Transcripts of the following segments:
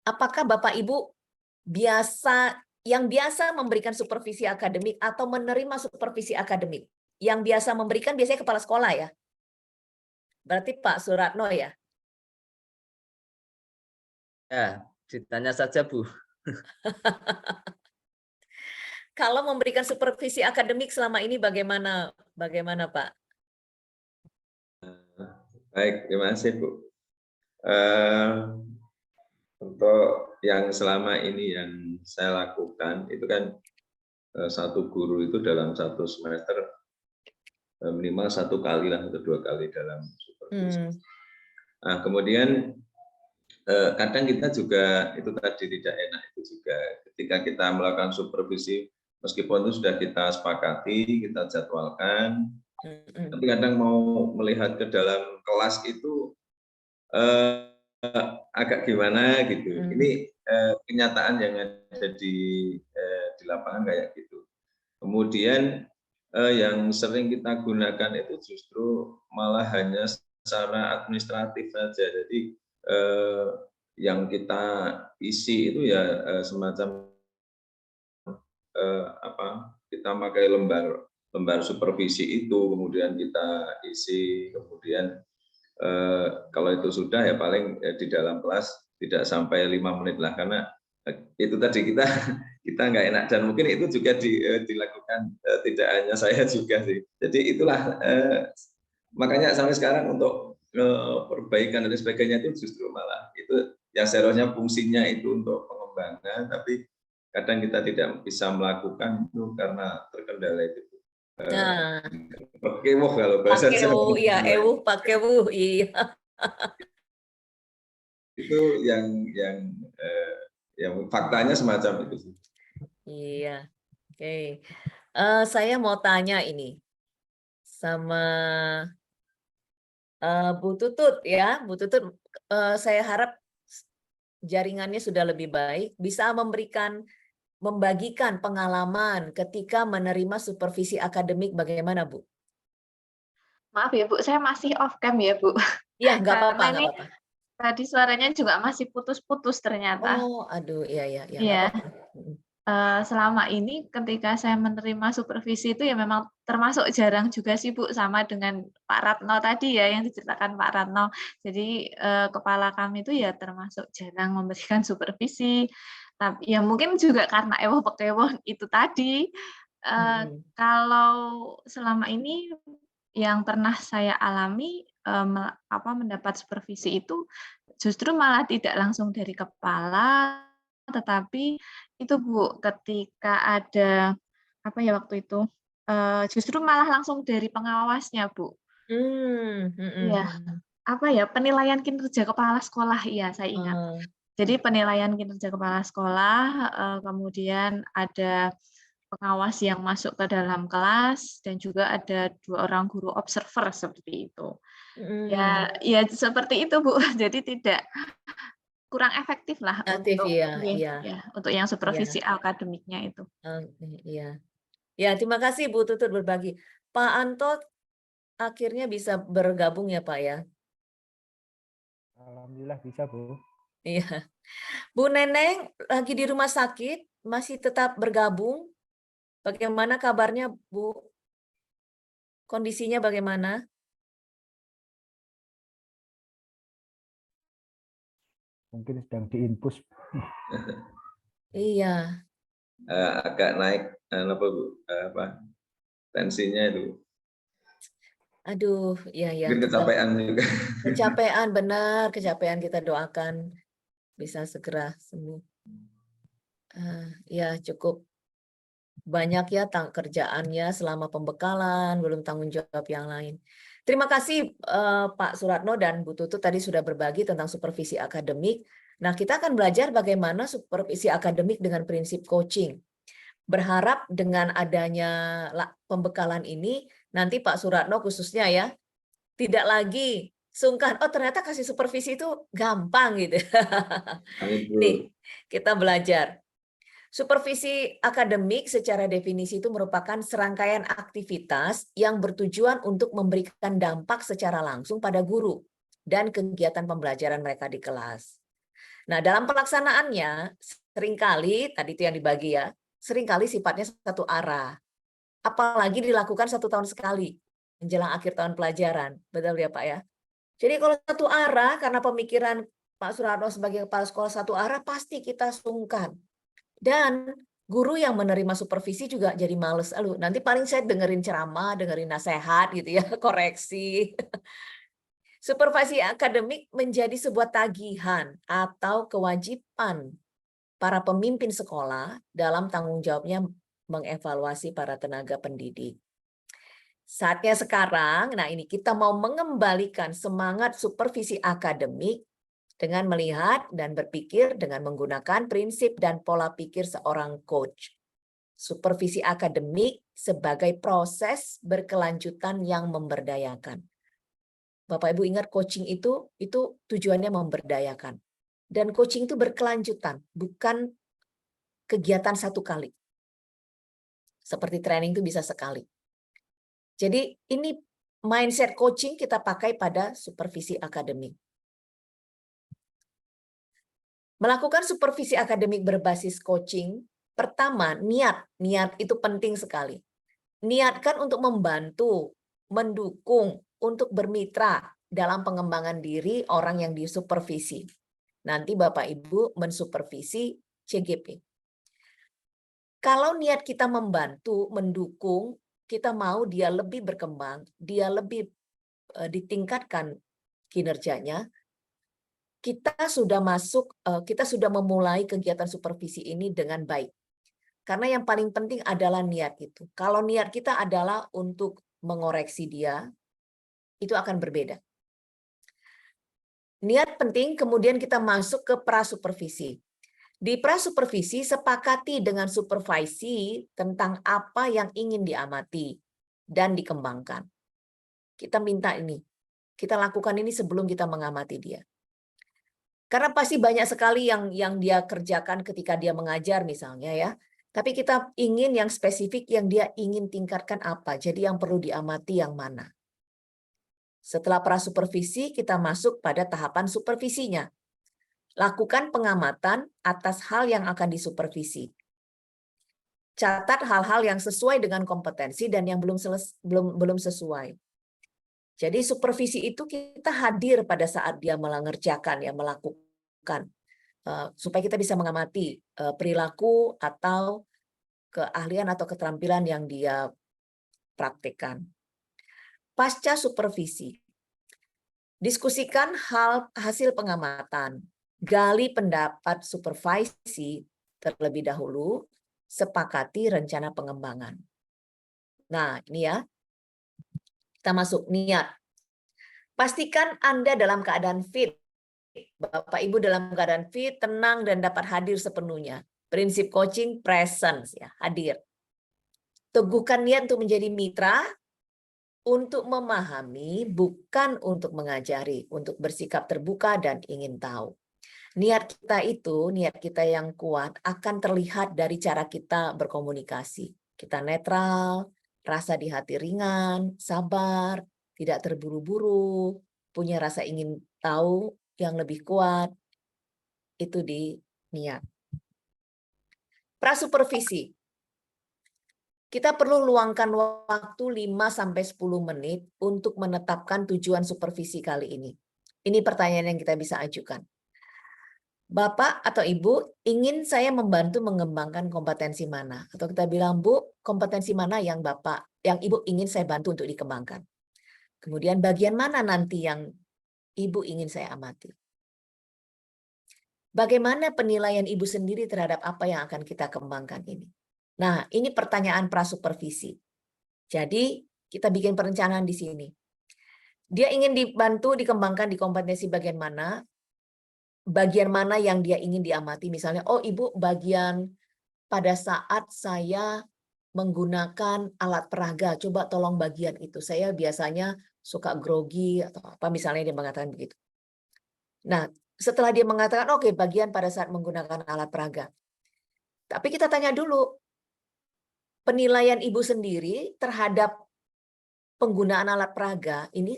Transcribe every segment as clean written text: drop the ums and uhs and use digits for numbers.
apakah Bapak Ibu yang biasa memberikan supervisi akademik atau menerima supervisi akademik? Yang biasa memberikan biasanya kepala sekolah ya? Berarti Pak Suratno ya? Ya, ditanya saja Bu. Kalau memberikan supervisi akademik selama ini bagaimana Pak? Baik, terima kasih Bu. Untuk yang selama ini yang saya lakukan itu kan satu guru itu dalam satu semester minimal 1 kali lah atau 2 kali dalam supervisi. Nah, kemudian kadang kita juga itu tadi tidak enak itu juga ketika kita melakukan supervisi meskipun itu sudah kita sepakati, kita jadwalkan, tapi kadang mau melihat ke dalam kelas itu agak gimana gitu. Ini kenyataan yang ada di lapangan kayak gitu. Kemudian yang sering kita gunakan itu justru malah hanya secara administratif saja. Jadi yang kita isi itu ya semacam kita pakai lembar supervisi itu, kemudian kita isi, kemudian kalau itu sudah ya paling di dalam kelas tidak sampai 5 menit lah, karena itu tadi kita nggak enak dan mungkin itu juga dilakukan tidak hanya saya juga sih. Jadi itulah makanya sampai sekarang untuk perbaikan dan sebagainya itu justru malah itu yang seharusnya fungsinya itu untuk pengembangan, tapi kadang kita tidak bisa melakukan itu karena terkendala itu. Pakai kalau bahasa Jawa. Iya, pakai iya. Itu yang faktanya semacam itu sih. Iya, oke. Saya mau tanya ini sama Bu Tutut ya, Bu Tutut. Saya harap jaringannya sudah lebih baik, bisa membagikan pengalaman ketika menerima supervisi akademik bagaimana Bu? Maaf ya Bu, saya masih off cam ya Bu. Iya, nggak apa-apa, nggak apa-apa. Tadi suaranya juga masih putus-putus ternyata. Oh, aduh, iya. Iya. Selama ini ketika saya menerima supervisi itu ya memang termasuk jarang juga sih Bu, sama dengan Pak Ratno tadi ya yang diceritakan Pak Ratno. Jadi kepala kami itu ya termasuk jarang memberikan supervisi. Tapi ya mungkin juga karena ewoh-pekewoh itu tadi. Kalau selama ini yang pernah saya alami mendapat supervisi itu justru malah tidak langsung dari kepala, tetapi itu Bu, ketika ada waktu itu justru malah langsung dari pengawasnya Bu. Iya, penilaian kinerja kepala sekolah, iya saya ingat. Jadi penilaian kinerja kepala sekolah, kemudian ada pengawas yang masuk ke dalam kelas dan juga ada 2 orang guru observer seperti itu. Ya seperti itu Bu. Jadi kurang efektif lah untuk yang supervisi akademiknya itu. Iya. Ya, terima kasih Bu Tutut berbagi. Pak Anto akhirnya bisa bergabung ya Pak ya? Alhamdulillah bisa Bu. Iya. Bu Neneng lagi di rumah sakit, masih tetap bergabung. Bagaimana kabarnya Bu? Kondisinya bagaimana? Mungkin sedang diinfus. Iya. Agak naik tensinya itu. Aduh, iya. Mungkin kecapean juga. Kecapean, benar. Kecapean, kita doakan bisa segera sembuh. Ya, cukup banyak ya kerjaannya selama pembekalan, belum tanggung jawab yang lain. Terima kasih Pak Suratno dan Bu Tutut tadi sudah berbagi tentang supervisi akademik. Nah, kita akan belajar bagaimana supervisi akademik dengan prinsip coaching. Berharap dengan adanya pembekalan ini, nanti Pak Suratno khususnya ya, tidak lagi sungkan, oh ternyata kasih supervisi itu gampang gitu. Nih, kita belajar. Supervisi akademik secara definisi itu merupakan serangkaian aktivitas yang bertujuan untuk memberikan dampak secara langsung pada guru dan kegiatan pembelajaran mereka di kelas. Nah, dalam pelaksanaannya seringkali tadi itu yang dibagi ya, seringkali sifatnya satu arah. Apalagi dilakukan 1 tahun sekali menjelang akhir tahun pelajaran. Betul ya, Pak ya? Jadi kalau satu arah karena pemikiran Pak Suratno sebagai kepala sekolah satu arah pasti kita sungkan. Dan guru yang menerima supervisi juga jadi males. Aduh, nanti paling saya dengerin ceramah, dengerin nasihat gitu ya, koreksi. Supervisi akademik menjadi sebuah tagihan atau kewajiban para pemimpin sekolah dalam tanggung jawabnya mengevaluasi para tenaga pendidik. Saatnya sekarang, nah ini kita mau mengembalikan semangat supervisi akademik dengan melihat dan berpikir dengan menggunakan prinsip dan pola pikir seorang coach. Supervisi akademik sebagai proses berkelanjutan yang memberdayakan. Bapak Ibu ingat coaching itu tujuannya memberdayakan. Dan coaching itu berkelanjutan, bukan kegiatan satu kali. Seperti training itu bisa sekali. Jadi ini mindset coaching kita pakai pada supervisi akademik. Melakukan supervisi akademik berbasis coaching, pertama niat. Niat itu penting sekali. Niatkan untuk membantu, mendukung, untuk bermitra dalam pengembangan diri orang yang disupervisi. Nanti Bapak Ibu mensupervisi CGP. Kalau niat kita membantu, mendukung, kita mau dia lebih berkembang, dia lebih ditingkatkan kinerjanya, kita sudah memulai kegiatan supervisi ini dengan baik. Karena yang paling penting adalah niat itu. Kalau niat kita adalah untuk mengoreksi dia, itu akan berbeda. Niat penting, kemudian kita masuk ke prasupervisi. Di prasupervisi sepakati dengan supervisi tentang apa yang ingin diamati dan dikembangkan. Kita minta ini, kita lakukan ini sebelum kita mengamati dia. Karena pasti banyak sekali yang dia kerjakan ketika dia mengajar misalnya ya. Tapi kita ingin yang spesifik yang dia ingin tingkatkan apa. Jadi yang perlu diamati yang mana. Setelah prasupervisi, kita masuk pada tahapan supervisinya. Lakukan pengamatan atas hal yang akan disupervisi. Catat hal-hal yang sesuai dengan kompetensi dan yang belum sesuai. Jadi supervisi itu kita hadir pada saat dia mengerjakan, ya melakukan, supaya kita bisa mengamati perilaku atau keahlian atau keterampilan yang dia praktekkan. Pasca supervisi, diskusikan hasil pengamatan, gali pendapat supervisi terlebih dahulu, sepakati rencana pengembangan. Nah, ini ya, kita masuk niat. Pastikan Anda dalam keadaan fit. Bapak Ibu dalam keadaan fit, tenang, dan dapat hadir sepenuhnya. Prinsip coaching presence, ya, hadir. Teguhkan niat untuk menjadi mitra, untuk memahami, bukan untuk mengajari, untuk bersikap terbuka dan ingin tahu. Niat kita yang kuat akan terlihat dari cara kita berkomunikasi. Kita netral, rasa di hati ringan, sabar, tidak terburu-buru, punya rasa ingin tahu yang lebih kuat. Itu di niat. Prasupervisi. Kita perlu luangkan waktu 5-10 menit untuk menetapkan tujuan supervisi kali ini. Ini pertanyaan yang kita bisa ajukan. Bapak atau Ibu ingin saya membantu mengembangkan kompetensi mana? Atau kita bilang, Bu, kompetensi mana yang Ibu ingin saya bantu untuk dikembangkan? Kemudian bagian mana nanti yang Ibu ingin saya amati? Bagaimana penilaian Ibu sendiri terhadap apa yang akan kita kembangkan ini? Nah, ini pertanyaan prasupervisi. Jadi, kita bikin perencanaan di sini. Dia ingin dibantu dikembangkan di kompetensi bagian mana yang dia ingin diamati. Misalnya, oh Ibu bagian pada saat saya menggunakan alat peraga, coba tolong bagian itu. Saya biasanya suka grogi atau apa, misalnya dia mengatakan begitu. Nah, setelah dia mengatakan, oke, bagian pada saat menggunakan alat peraga. Tapi kita tanya dulu, penilaian Ibu sendiri terhadap penggunaan alat peraga ini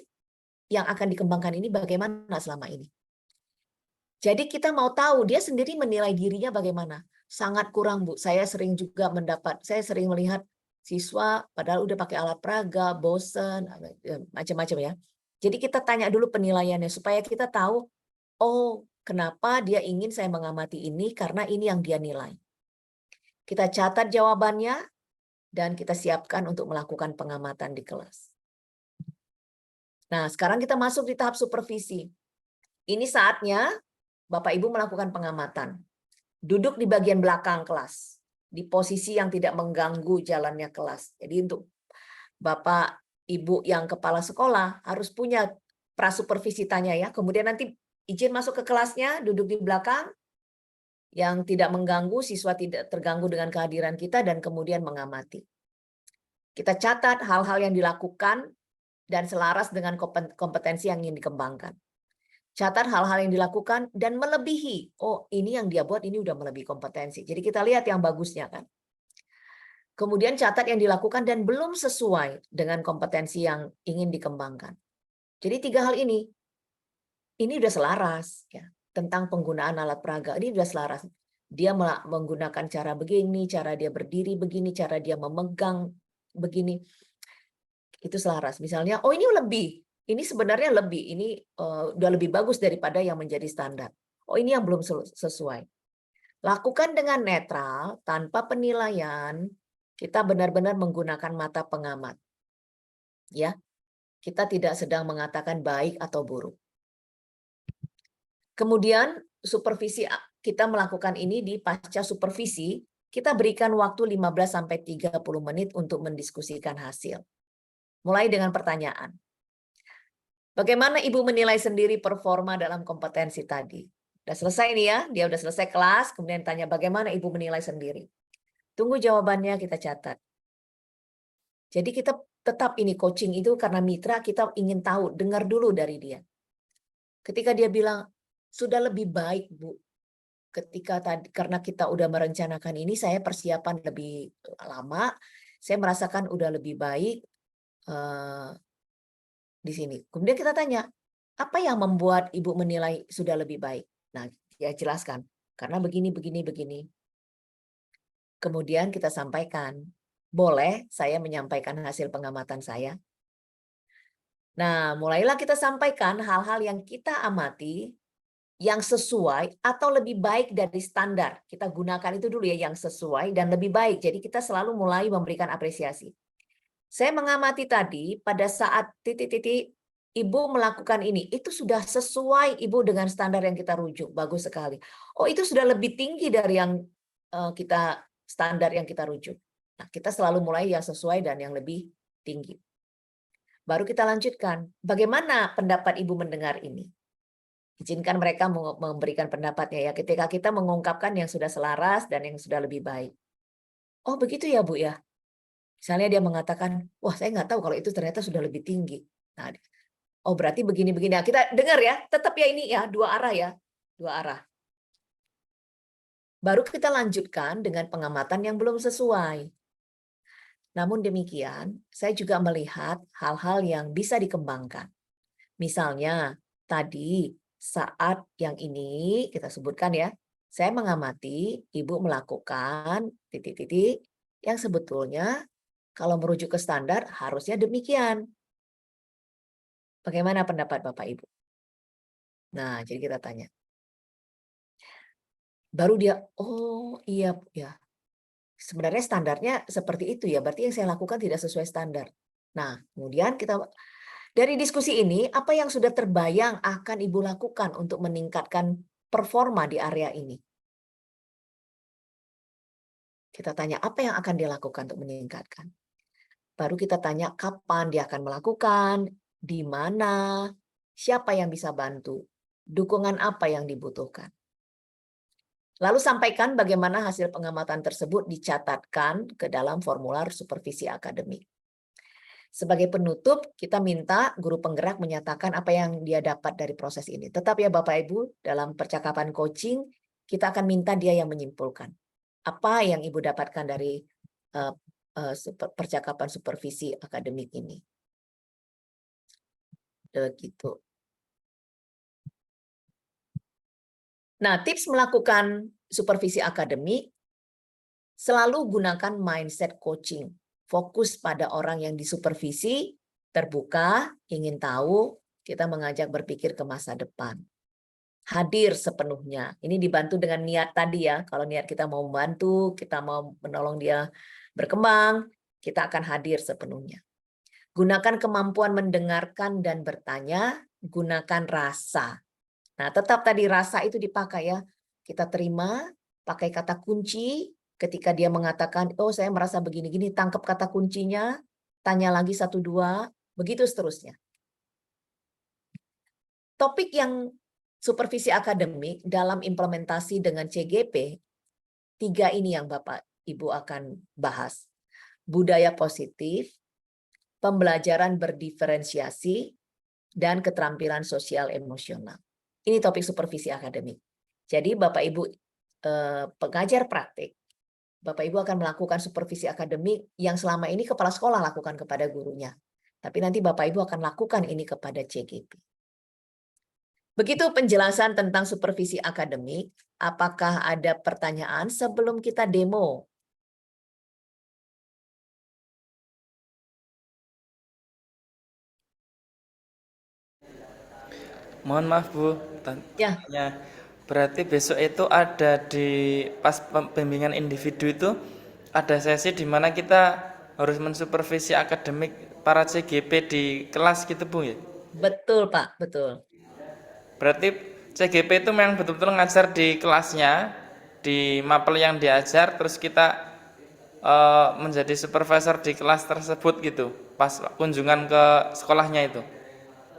yang akan dikembangkan ini bagaimana selama ini? Jadi kita mau tahu dia sendiri menilai dirinya bagaimana. Sangat kurang, Bu. Saya sering melihat siswa padahal udah pakai alat peraga, bosen, macam-macam ya. Jadi kita tanya dulu penilaiannya supaya kita tahu, oh, kenapa dia ingin saya mengamati ini karena ini yang dia nilai. Kita catat jawabannya dan kita siapkan untuk melakukan pengamatan di kelas. Nah, sekarang kita masuk di tahap supervisi. Ini saatnya Bapak Ibu melakukan pengamatan. Duduk di bagian belakang kelas, di posisi yang tidak mengganggu jalannya kelas. Jadi untuk Bapak Ibu yang kepala sekolah harus punya prasupervisi tanya ya. Kemudian nanti izin masuk ke kelasnya, duduk di belakang yang tidak mengganggu, siswa tidak terganggu dengan kehadiran kita dan kemudian mengamati. Kita catat hal-hal yang dilakukan dan selaras dengan kompetensi yang ingin dikembangkan. Catat hal-hal yang dilakukan dan melebihi. Oh, ini yang dia buat ini udah melebihi kompetensi. Jadi kita lihat yang bagusnya kan. Kemudian catat yang dilakukan dan belum sesuai dengan kompetensi yang ingin dikembangkan. Jadi 3 hal ini udah selaras ya. Tentang penggunaan alat peraga ini udah selaras. Dia menggunakan cara begini, cara dia berdiri begini, cara dia memegang begini. Itu selaras. Misalnya, oh ini lebih. Ini sebenarnya lebih, ini udah lebih bagus daripada yang menjadi standar. Oh ini yang belum sesuai. Lakukan dengan netral, tanpa penilaian, kita benar-benar menggunakan mata pengamat. Ya, kita tidak sedang mengatakan baik atau buruk. Kemudian supervisi, kita melakukan ini di pasca supervisi, kita berikan waktu 15-30 menit untuk mendiskusikan hasil. Mulai dengan pertanyaan. Bagaimana Ibu menilai sendiri performa dalam kompetensi tadi? Udah selesai nih ya, dia udah selesai kelas, kemudian tanya bagaimana Ibu menilai sendiri. Tunggu jawabannya, kita catat. Jadi kita tetap ini coaching itu karena mitra, kita ingin tahu, dengar dulu dari dia. Ketika dia bilang, sudah lebih baik Bu, ketika tadi karena kita udah merencanakan ini, saya persiapan lebih lama, saya merasakan udah lebih baik, di sini. Kemudian kita tanya, apa yang membuat Ibu menilai sudah lebih baik? Nah, dia jelaskan, karena begini, begini, begini. Kemudian kita sampaikan, boleh saya menyampaikan hasil pengamatan saya? Nah, mulailah kita sampaikan hal-hal yang kita amati, yang sesuai atau lebih baik dari standar. Kita gunakan itu dulu ya, yang sesuai dan lebih baik. Jadi kita selalu mulai memberikan apresiasi. Saya mengamati tadi pada saat titik-titik Ibu melakukan ini, itu sudah sesuai Ibu dengan standar yang kita rujuk, bagus sekali. Oh itu sudah lebih tinggi dari yang standar yang kita rujuk. Nah kita selalu mulai yang sesuai dan yang lebih tinggi. Baru kita lanjutkan, bagaimana pendapat Ibu mendengar ini? Izinkan mereka memberikan pendapatnya ya, ketika kita mengungkapkan yang sudah selaras dan yang sudah lebih baik. Oh begitu ya Bu ya? Misalnya dia mengatakan, wah saya nggak tahu kalau itu ternyata sudah lebih tinggi. Nah, oh berarti begini-begini. Nah, kita dengar ya, tetap ya ini ya, dua arah ya. Dua arah. Baru kita lanjutkan dengan pengamatan yang belum sesuai. Namun demikian, saya juga melihat hal-hal yang bisa dikembangkan. Misalnya, tadi saat yang ini kita sebutkan ya, saya mengamati Ibu melakukan titik-titik yang sebetulnya kalau merujuk ke standar harusnya demikian. Bagaimana pendapat Bapak Ibu? Nah, jadi kita tanya. Baru dia, oh iya ya. Sebenarnya standarnya seperti itu ya, berarti yang saya lakukan tidak sesuai standar. Nah, kemudian kita dari diskusi ini, apa yang sudah terbayang akan Ibu lakukan untuk meningkatkan performa di area ini? Kita tanya apa yang akan dia lakukan untuk meningkatkan. Baru kita tanya kapan dia akan melakukan, di mana, siapa yang bisa bantu, dukungan apa yang dibutuhkan. Lalu sampaikan bagaimana hasil pengamatan tersebut dicatatkan ke dalam formular supervisi akademik. Sebagai penutup, kita minta guru penggerak menyatakan apa yang dia dapat dari proses ini. Tetap ya Bapak Ibu, dalam percakapan coaching, kita akan minta dia yang menyimpulkan. Apa yang Ibu dapatkan dari percakapan supervisi akademik ini. Begitu. Nah, tips melakukan supervisi akademik, selalu gunakan mindset coaching. Fokus pada orang yang disupervisi, terbuka, ingin tahu, kita mengajak berpikir ke masa depan. Hadir sepenuhnya. Ini dibantu dengan niat tadi ya. Kalau niat kita mau membantu, kita mau menolong dia berkembang, kita akan hadir sepenuhnya. Gunakan kemampuan mendengarkan dan bertanya, gunakan rasa. Nah, tetap tadi rasa itu dipakai ya. Kita terima, pakai kata kunci, ketika dia mengatakan, oh saya merasa begini-gini, tangkap kata kuncinya, tanya lagi 1, 2, begitu seterusnya. Topik yang supervisi akademik dalam implementasi dengan CGP, 3 ini yang Bapak Ibu akan bahas. Budaya positif, pembelajaran berdiferensiasi, dan keterampilan sosial emosional. Ini topik supervisi akademik. Jadi Bapak Ibu pengajar praktik, Bapak Ibu akan melakukan supervisi akademik yang selama ini kepala sekolah lakukan kepada gurunya. Tapi nanti Bapak Ibu akan lakukan ini kepada CGP. Begitu penjelasan tentang supervisi akademik. Apakah ada pertanyaan sebelum kita demo? Mohon maaf Bu, Ya. tanya. Berarti besok itu ada di pas pembimbingan individu itu ada sesi di mana kita harus mensupervisi akademik para CGP di kelas gitu Bu ya? Betul Pak, betul. Berarti CGP itu memang betul-betul ngajar di kelasnya, di mapel yang diajar, terus kita menjadi supervisor di kelas tersebut gitu, pas kunjungan ke sekolahnya itu.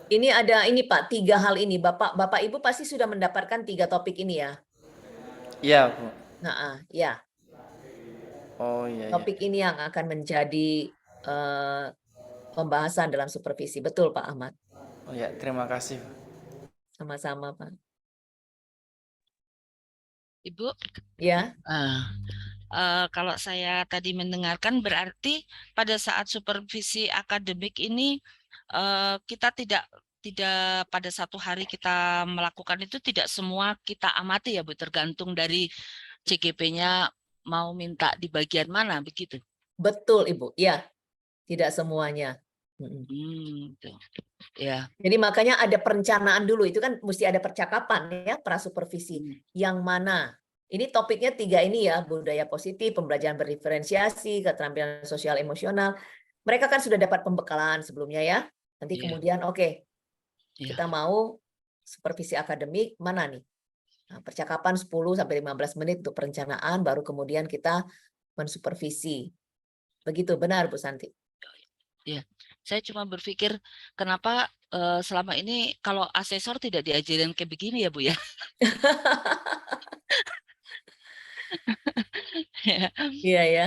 Ini ada ini Pak, 3 hal ini. Bapak Ibu pasti sudah mendapatkan 3 topik ini ya. Iya Bu. Nah, ya. Oh iya. Topik ini yang akan menjadi pembahasan dalam supervisi. Betul Pak Ahmad. Oh ya, terima kasih. Sama-sama Pak. Ibu, Ya. kalau saya tadi mendengarkan berarti pada saat supervisi akademik ini kita tidak pada satu hari kita melakukan itu tidak semua kita amati ya Bu, tergantung dari CGP-nya mau minta di bagian mana begitu. Betul Ibu. Ya. Tidak semuanya. Gitu. Ya. Jadi makanya ada perencanaan dulu. Itu kan mesti ada percakapan ya para supervisi. Yang mana? Ini topiknya 3 ini ya, budaya positif, pembelajaran berdiferensiasi, keterampilan sosial emosional. Mereka kan sudah dapat pembekalan sebelumnya ya. Nanti kemudian oke, kita mau supervisi akademik mana nih? Nah, percakapan 10 sampai 15 menit untuk perencanaan, baru kemudian kita mensupervisi. Begitu benar Bu Santi? Ya, saya cuma berpikir kenapa selama ini kalau asesor tidak diajarin kayak begini ya Bu ya? Iya ya.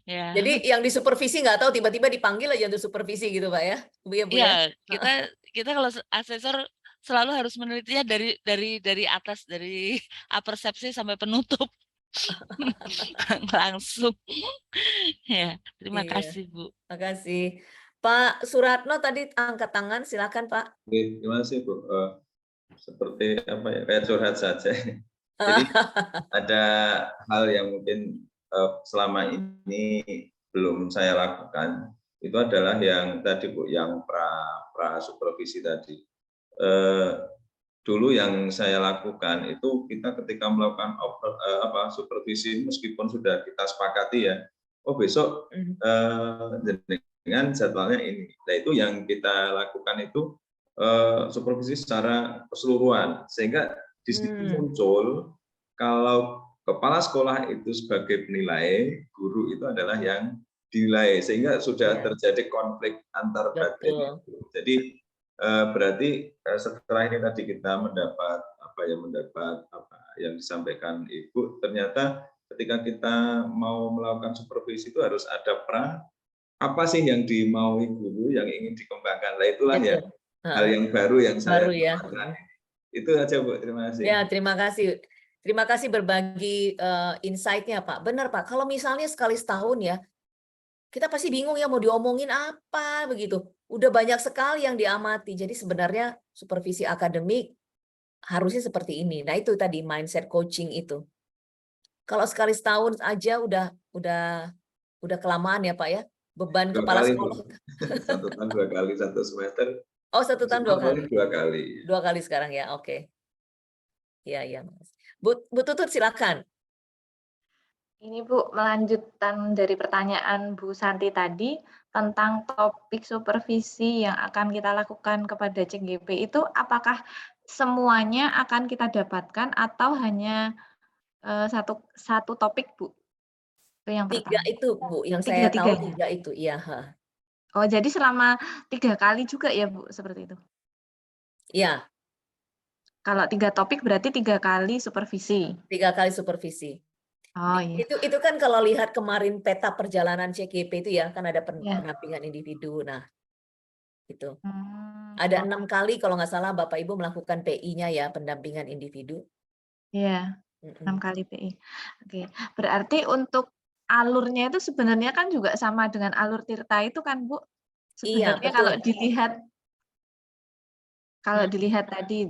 Ya. Jadi yang disupervisi nggak tahu tiba-tiba dipanggil aja untuk supervisi gitu Pak ya? Bu ya Bu ya? Iya, kita kalau asesor selalu harus menelitinya dari atas, dari persepsi sampai penutup. Langsung. Ya, terima Iya. kasih Bu. Terima kasih. Pak Suratno tadi angkat tangan, silakan Pak. Oke, terima kasih Bu. Seperti apa ya, kayak curhat saja. Jadi ada hal yang mungkin selama ini belum saya lakukan, itu adalah yang tadi Bu, yang pra supervisi tadi. Dulu yang saya lakukan itu kita ketika melakukan supervisi, meskipun sudah kita sepakati ya, oh besok dengan jadwalnya ini. Nah itu yang kita lakukan itu supervisi secara keseluruhan, sehingga di situ muncul kalau kepala sekolah itu sebagai penilai, guru itu adalah yang dinilai, sehingga sudah terjadi konflik antar bagian. Jadi berarti setelah ini tadi kita mendapat apa yang disampaikan Ibu, ternyata ketika kita mau melakukan supervisi itu harus ada apa sih yang dimaui guru yang ingin dikembangkan. Nah itulah ya hal yang baru yang saya lakukan. Itu aja Bu, terima kasih. Ya, terima kasih. Terima kasih berbagi insight-nya Pak. Benar Pak, kalau misalnya sekali setahun ya, kita pasti bingung ya mau diomongin apa begitu. Udah banyak sekali yang diamati. Jadi sebenarnya supervisi akademik harusnya seperti ini. Nah itu tadi mindset coaching itu. Kalau sekali setahun aja udah kelamaan ya Pak ya, beban 2 kepala kali, Bu. sekolah. 1 tahun 2 kali, 1 semester. Oh 1 tahun 2 Maksimal kali. paling 2 kali. 2 kali sekarang ya, oke. Iya, Mas. Bu Tutut silakan. Ini Bu, melanjutkan dari pertanyaan Bu Santi tadi tentang topik supervisi yang akan kita lakukan kepada CGP itu apakah semuanya akan kita dapatkan atau hanya satu topik, Bu? Itu yang 3 pertama. itu Bu, yang saya tahu 3 itu, iya. Oh, jadi selama 3 kali juga ya Bu, seperti itu? Iya, Kalau 3 topik berarti 3 kali supervisi? 3 kali supervisi. Oh iya. Itu kan kalau lihat kemarin peta perjalanan CGP itu ya, kan ada Iya. pendampingan individu. Nah, itu. Hmm, Ada 6 kali kalau nggak salah Bapak Ibu melakukan PI-nya ya, pendampingan individu. Iya, 6 Mm-mm. kali PI. Oke, berarti untuk alurnya itu sebenarnya kan juga sama dengan alur Tirta itu kan, Bu? Iya, Sebenarnya kalau betul. dilihat tadi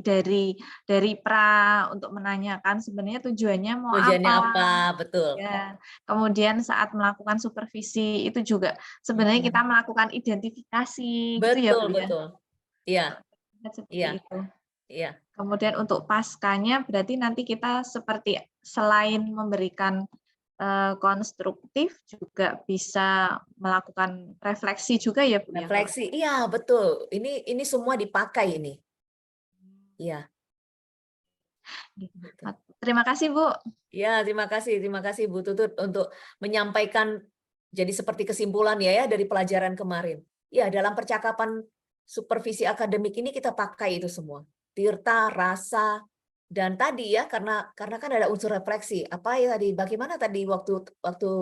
dari pra untuk menanyakan sebenarnya tujuannya mau Tujuannya apa? apa, betul. Ya. Kemudian saat melakukan supervisi itu juga sebenarnya kita melakukan identifikasi gitu ya, Betul, Bu ya? betul. Iya, Seperti iya, itu. iya. Kemudian untuk paskanya berarti nanti kita seperti selain memberikan konstruktif juga bisa melakukan refleksi juga ya Bu ya? Refleksi, iya betul. Ini semua dipakai ini. Iya. Gitu. Terima kasih Bu. Ya, terima kasih Bu Tutut untuk menyampaikan jadi seperti kesimpulan ya dari pelajaran kemarin. Ya, dalam percakapan supervisi akademik ini kita pakai itu semua. Tirta, rasa, dan tadi ya karena kan ada unsur refleksi. Apa ya tadi? Bagaimana tadi waktu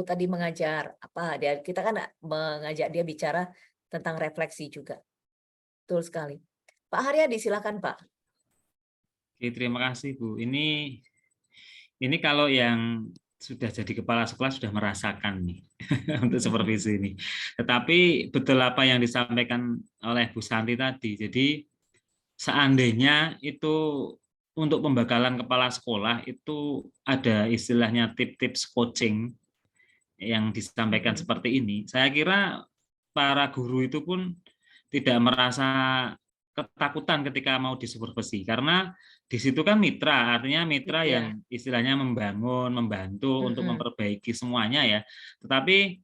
tadi mengajar? Apa dia kita kan mengajak dia bicara tentang refleksi juga. Betul sekali. Pak Haryadi silakan Pak. Oke, terima kasih Bu. Ini kalau yang sudah jadi kepala sekolah sudah merasakan nih untuk supervisi ini. Tetapi betul apa yang disampaikan oleh Bu Santi tadi. Jadi seandainya itu untuk pembekalan kepala sekolah itu ada istilahnya tips-tips coaching yang disampaikan seperti ini. Saya kira para guru itu pun tidak merasa ketakutan ketika mau disupervisi karena di situ kan mitra, artinya mitra yang istilahnya membangun, membantu untuk memperbaiki semuanya ya. Tetapi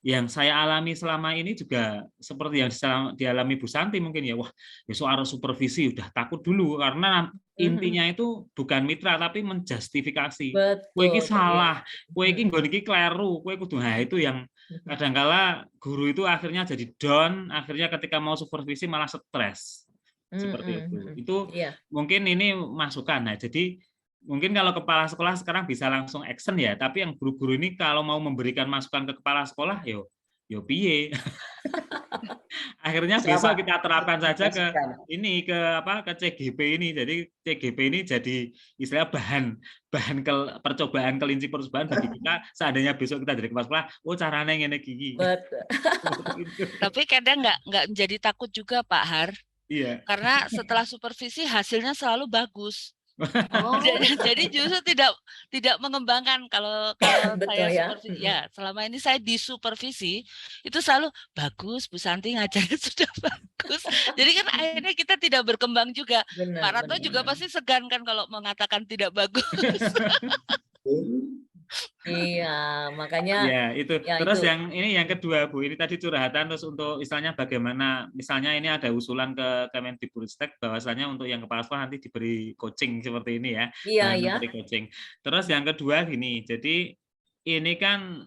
yang saya alami selama ini juga seperti yang dialami Bu Santi mungkin ya, wah besok harus supervisi, udah takut dulu karena intinya itu bukan mitra tapi menjustifikasi. Kowe iki salah, kowe iki nggon iki kleru, kowe kudu itu yang kadangkala guru itu akhirnya jadi down, akhirnya ketika mau supervisi malah stres. Seperti itu. Itu mungkin ini masukan. Nah, jadi mungkin kalau kepala sekolah sekarang bisa langsung action ya, tapi yang guru-guru ini kalau mau memberikan masukan ke kepala sekolah, yo piye. Akhirnya besok kita terapkan saja ke CGP ini. Jadi CGP ini jadi istilah bahan percobaan kelinci percobaan bagi kita. Seandainya besok kita jadi kepala sekolah, oh caranya ngene gini. Tapi kadang nggak menjadi takut juga Pak Har. Iya. Karena setelah supervisi hasilnya selalu bagus. Jadi justru tidak mengembangkan kalau saya supervisi ya selama ini saya disupervisi itu selalu bagus Bu Santi ngajarnya sudah bagus. Jadi kan akhirnya kita tidak berkembang juga. Pak Ratno juga pasti segan kan kalau mengatakan tidak bagus. Iya, makanya ya itu. Terus yang kedua Bu, ini tadi curhatan terus untuk istilahnya bagaimana misalnya ini ada usulan ke Kemendikbudristek bahwasanya untuk yang kepala sekolah nanti diberi coaching seperti ini ya. Iya. Diberi coaching. Terus yang kedua gini, jadi ini kan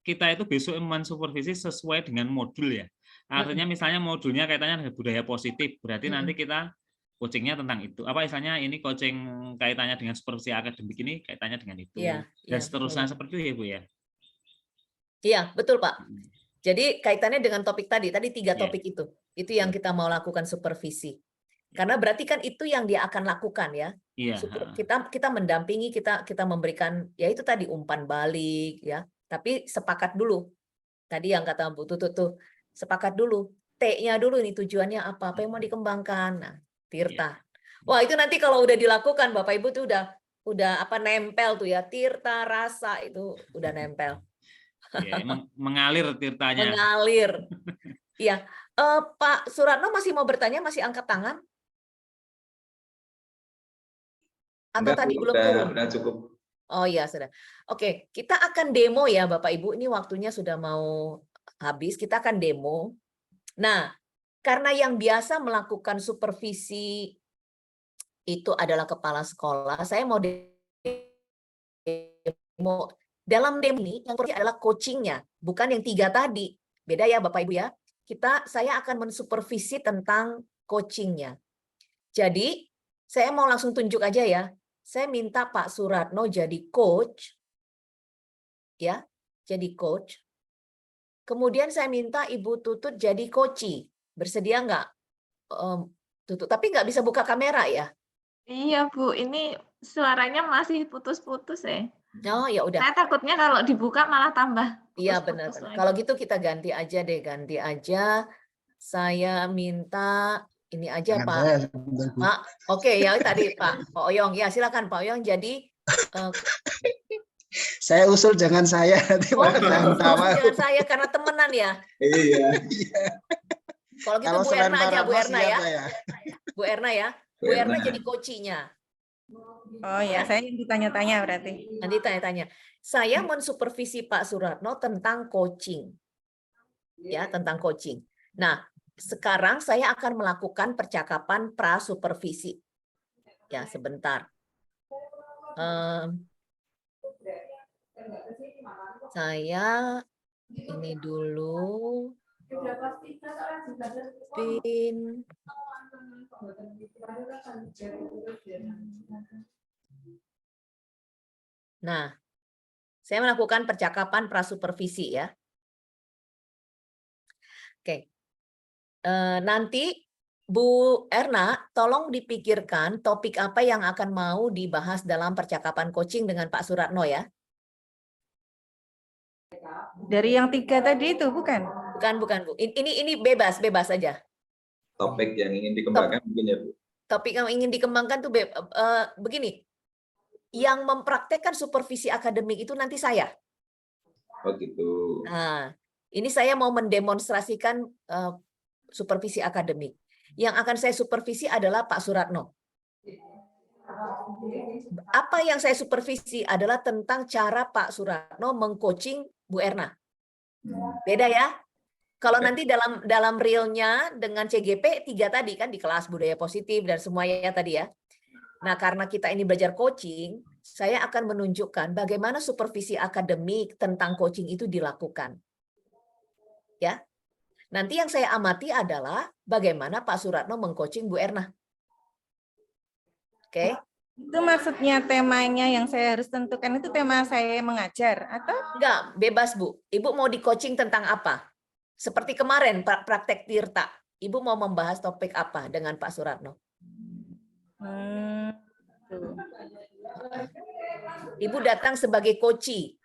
kita itu besok mensupervisi sesuai dengan modul ya. Artinya misalnya modulnya kaitannya dengan budaya positif, berarti nanti kita coachingnya tentang itu. Apa istilahnya ini coaching kaitannya dengan supervisi akademik ini kaitannya dengan itu. Dan seterusnya seperti itu ya Bu ya. Iya, betul Pak. Jadi kaitannya dengan topik tadi 3 topik itu. Itu yang kita mau lakukan supervisi. Karena berarti kan itu yang dia akan lakukan ya. Kita mendampingi, kita memberikan ya itu tadi umpan balik ya. Tapi sepakat dulu. Tadi yang kata Bu Tutut tuh, sepakat dulu. T-nya dulu ini tujuannya apa yang mau dikembangkan. Nah, Tirta. Wah, itu nanti kalau udah dilakukan Bapak Ibu tuh udah apa nempel tuh ya, tirta rasa itu udah nempel, Ya, emang mengalir tirtanya. mengalir. Iya, Pak Suratno masih mau bertanya, masih angkat tangan? Atau Enggak, tadi Bu, belum turun? udah cukup. Oh iya, sudah. Oke, kita akan demo ya Bapak Ibu. Ini waktunya sudah mau habis. Kita akan demo. Nah, karena yang biasa melakukan supervisi itu adalah kepala sekolah, saya mau demo. Dalam demo ini yang penting adalah coachingnya, bukan yang 3 tadi. Beda ya Bapak Ibu ya. Saya akan mensupervisi tentang coachingnya. Jadi, saya mau langsung tunjuk aja ya. Saya minta Pak Suratno jadi coach, ya, jadi coach. Kemudian saya minta Ibu Tutut jadi coachee. Bersedia nggak, Tutut? Tapi nggak bisa buka kamera ya? Iya, Bu, ini suaranya masih putus-putus ya. Oh ya udah. Saya takutnya kalau dibuka malah tambah Iya putus-putus benar. lagi. Kalau gitu kita ganti aja deh, ganti aja. Saya minta ini aja Jangan Pak. saya sebentar, Bu. Pak, oke ya tadi Pak Oyong. Ya silakan Pak Oyong jadi. Saya usul jangan saya, nanti Oh, malah jangan tawa. jangan saya karena temenan ya. Iya. Kalau gitu Kalau Bu selain Erna aja, Pak Bu Ratno Erna siap ya. saya. Bu Erna ya. Bu Erna jadi coachee-nya. Oh ya, saya yang ditanya-tanya berarti. Nanti tanya-tanya. Saya mensupervisi Pak Suratno tentang coaching. Ya, tentang coaching. Nah, sekarang saya akan melakukan percakapan prasupervisi. Ya, sebentar. Saya ini dulu. Pin. Nah, saya melakukan percakapan prasupervisi ya. Oke. Nanti Bu Erna, tolong dipikirkan topik apa yang akan mau dibahas dalam percakapan coaching dengan Pak Suratno ya. Dari yang 3 tadi itu bukan? Bukan Bu. Ini bebas aja. Topik yang ingin dikembangkan mungkin ya, Bu. Topik yang ingin dikembangkan tuh begini. Yang mempraktekkan supervisi akademik itu nanti saya. Oh gitu. Nah, ini saya mau mendemonstrasikan supervisi akademik. Yang akan saya supervisi adalah Pak Suratno. Apa yang saya supervisi adalah tentang cara Pak Suratno mengcoaching Bu Erna. Beda ya? Kalau nanti dalam realnya dengan CGP 3 tadi kan di kelas budaya positif dan semuanya tadi ya. Nah, karena kita ini belajar coaching, saya akan menunjukkan bagaimana supervisi akademik tentang coaching itu dilakukan. Ya. Nanti yang saya amati adalah bagaimana Pak Suratno mengcoaching Bu Erna. Oke. Itu maksudnya temanya yang saya harus tentukan itu tema saya mengajar atau? Enggak, bebas Bu. Ibu mau di coaching tentang apa? Seperti kemarin praktek Tirta. Ibu mau membahas topik apa dengan Pak Suratno? Ibu datang sebagai coachee.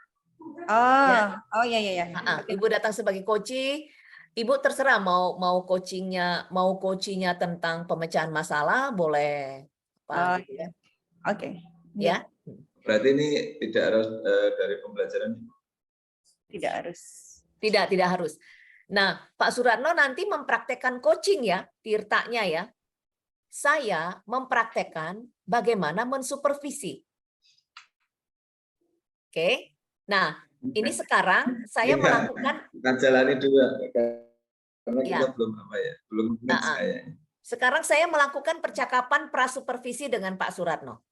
Oh ya. Ibu datang sebagai coachee. Ibu terserah mau coachingnya tentang pemecahan masalah boleh. Gitu ya. Oke. Ya. Berarti ini tidak harus dari pembelajaran. Tidak harus. Tidak harus. Nah, Pak Suratno nanti mempraktekkan coaching ya, tirtanya ya. Saya mempraktekkan bagaimana mensupervisi. Oke. Nah, ini sekarang saya melakukan Bukan jalani dua karena ya. kita belum saya. Sekarang saya melakukan percakapan prasupervisi dengan Pak Suratno.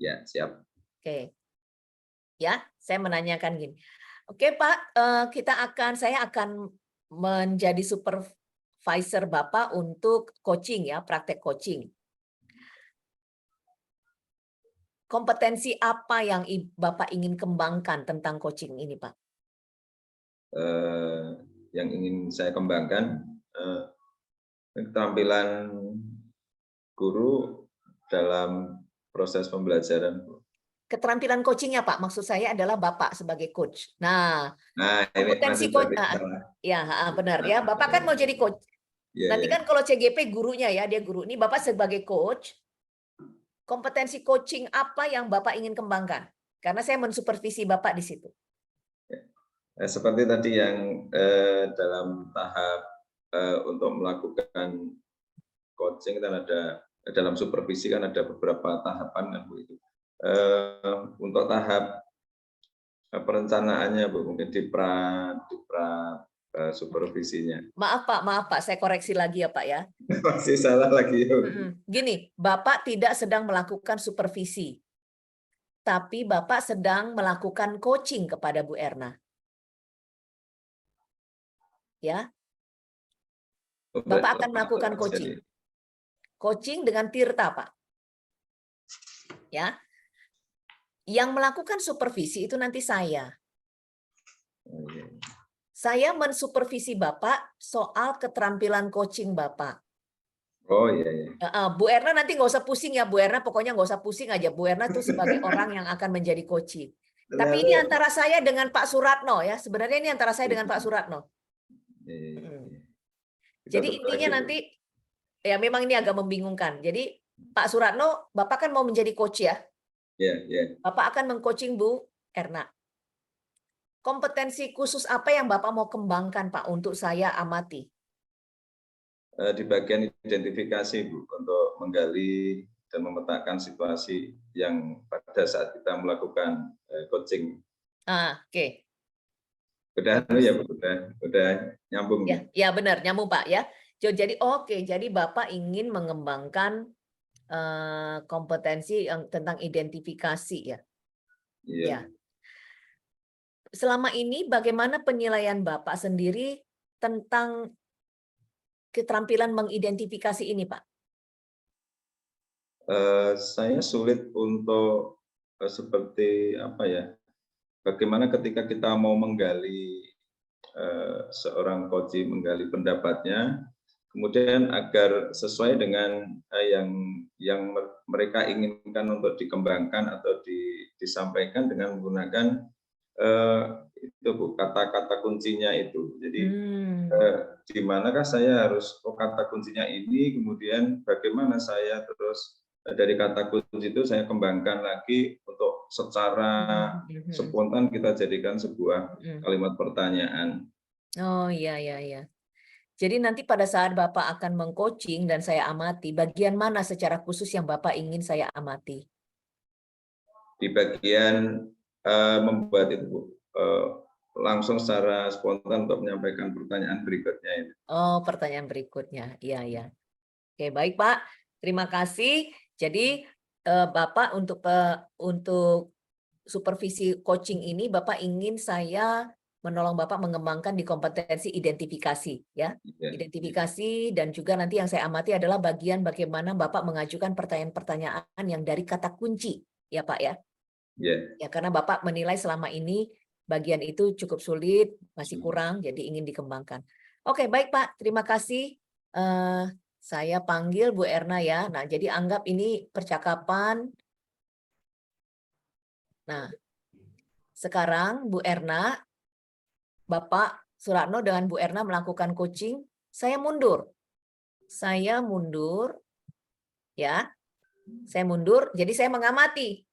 Ya, siap. Oke. Ya, saya menanyakan gini. Oke, Pak, saya akan menjadi supervisor Bapak untuk coaching ya, praktek coaching. Kompetensi apa yang Bapak ingin kembangkan tentang coaching ini, Pak? Yang ingin saya kembangkan keterampilan guru dalam proses pembelajaran. Keterampilan coachingnya, Pak. Maksud saya adalah Bapak sebagai coach. Nah kompetensi ini coach, ya benar ya. Bapak kan mau jadi coach. Ya, Nanti kan kalau CGP gurunya ya, dia guru. Ini Bapak sebagai coach, kompetensi coaching apa yang Bapak ingin kembangkan? Karena saya mensupervisi Bapak di situ. Seperti tadi yang dalam tahap untuk melakukan coaching kan ada dalam supervisi kan ada beberapa tahapan kan Bu itu. Untuk tahap perencanaannya Bu, mungkin di pra supervisinya. Maaf Pak, saya koreksi lagi ya Pak ya. Masih salah lagi ya. Gini, Bapak tidak sedang melakukan supervisi, tapi Bapak sedang melakukan coaching kepada Bu Erna. Ya, Bapak akan melakukan coaching. Coaching dengan Tirta, Pak. Ya. Yang melakukan supervisi itu nanti saya. Saya mensupervisi Bapak soal keterampilan coaching Bapak. Oh iya, iya. Bu Erna nanti nggak usah pusing ya, Bu Erna pokoknya nggak usah pusing aja. Bu Erna tuh sebagai orang yang akan menjadi coaching. Tapi ini antara saya dengan Pak Suratno ya. Sebenarnya ini antara saya dengan Pak Suratno. Jadi intinya nanti, ya memang ini agak membingungkan. Jadi Pak Suratno, Bapak kan mau menjadi coach ya? Iya. Bapak akan mengcoaching Bu Erna. Kompetensi khusus apa yang Bapak mau kembangkan Pak untuk saya amati? Di bagian identifikasi Bu, untuk menggali dan memetakan situasi yang pada saat kita melakukan coaching. Oke. Udah ya Bu, udah nyambung. Ya benar, nyambung Pak ya. Jadi jadi Bapak ingin mengembangkan kompetensi yang tentang identifikasi ya. Iya. Selama ini bagaimana penilaian Bapak sendiri tentang keterampilan mengidentifikasi ini, Pak? Saya sulit untuk seperti apa ya? Bagaimana ketika kita mau menggali seorang coach, menggali pendapatnya, kemudian agar sesuai dengan yang mereka inginkan untuk dikembangkan atau disampaikan dengan menggunakan itu Bu, kata-kata kuncinya itu. Jadi di manakah saya harus kata kuncinya ini, kemudian bagaimana saya terus dari kata kunci itu saya kembangkan lagi untuk secara spontan kita jadikan sebuah kalimat pertanyaan. Oh iya. Jadi nanti pada saat Bapak akan mengcoaching dan saya amati, bagian mana secara khusus yang Bapak ingin saya amati? Di bagian membuat itu langsung secara spontan untuk menyampaikan pertanyaan berikutnya itu. Oh, pertanyaan berikutnya. Iya. Oke, baik Pak. Terima kasih. Jadi Bapak untuk supervisi coaching ini Bapak ingin saya menolong Bapak mengembangkan di kompetensi identifikasi ya. Identifikasi dan juga nanti yang saya amati adalah bagian bagaimana Bapak mengajukan pertanyaan-pertanyaan yang dari kata kunci ya Pak ya. Ya karena Bapak menilai selama ini bagian itu cukup sulit, masih kurang, jadi ingin dikembangkan. Oke, baik Pak, terima kasih. Saya panggil Bu Erna ya. Nah, jadi anggap ini percakapan. Nah, sekarang Bu Erna, Bapak Suratno dengan Bu Erna melakukan coaching, saya mundur. Ya. Saya mundur, jadi saya mengamati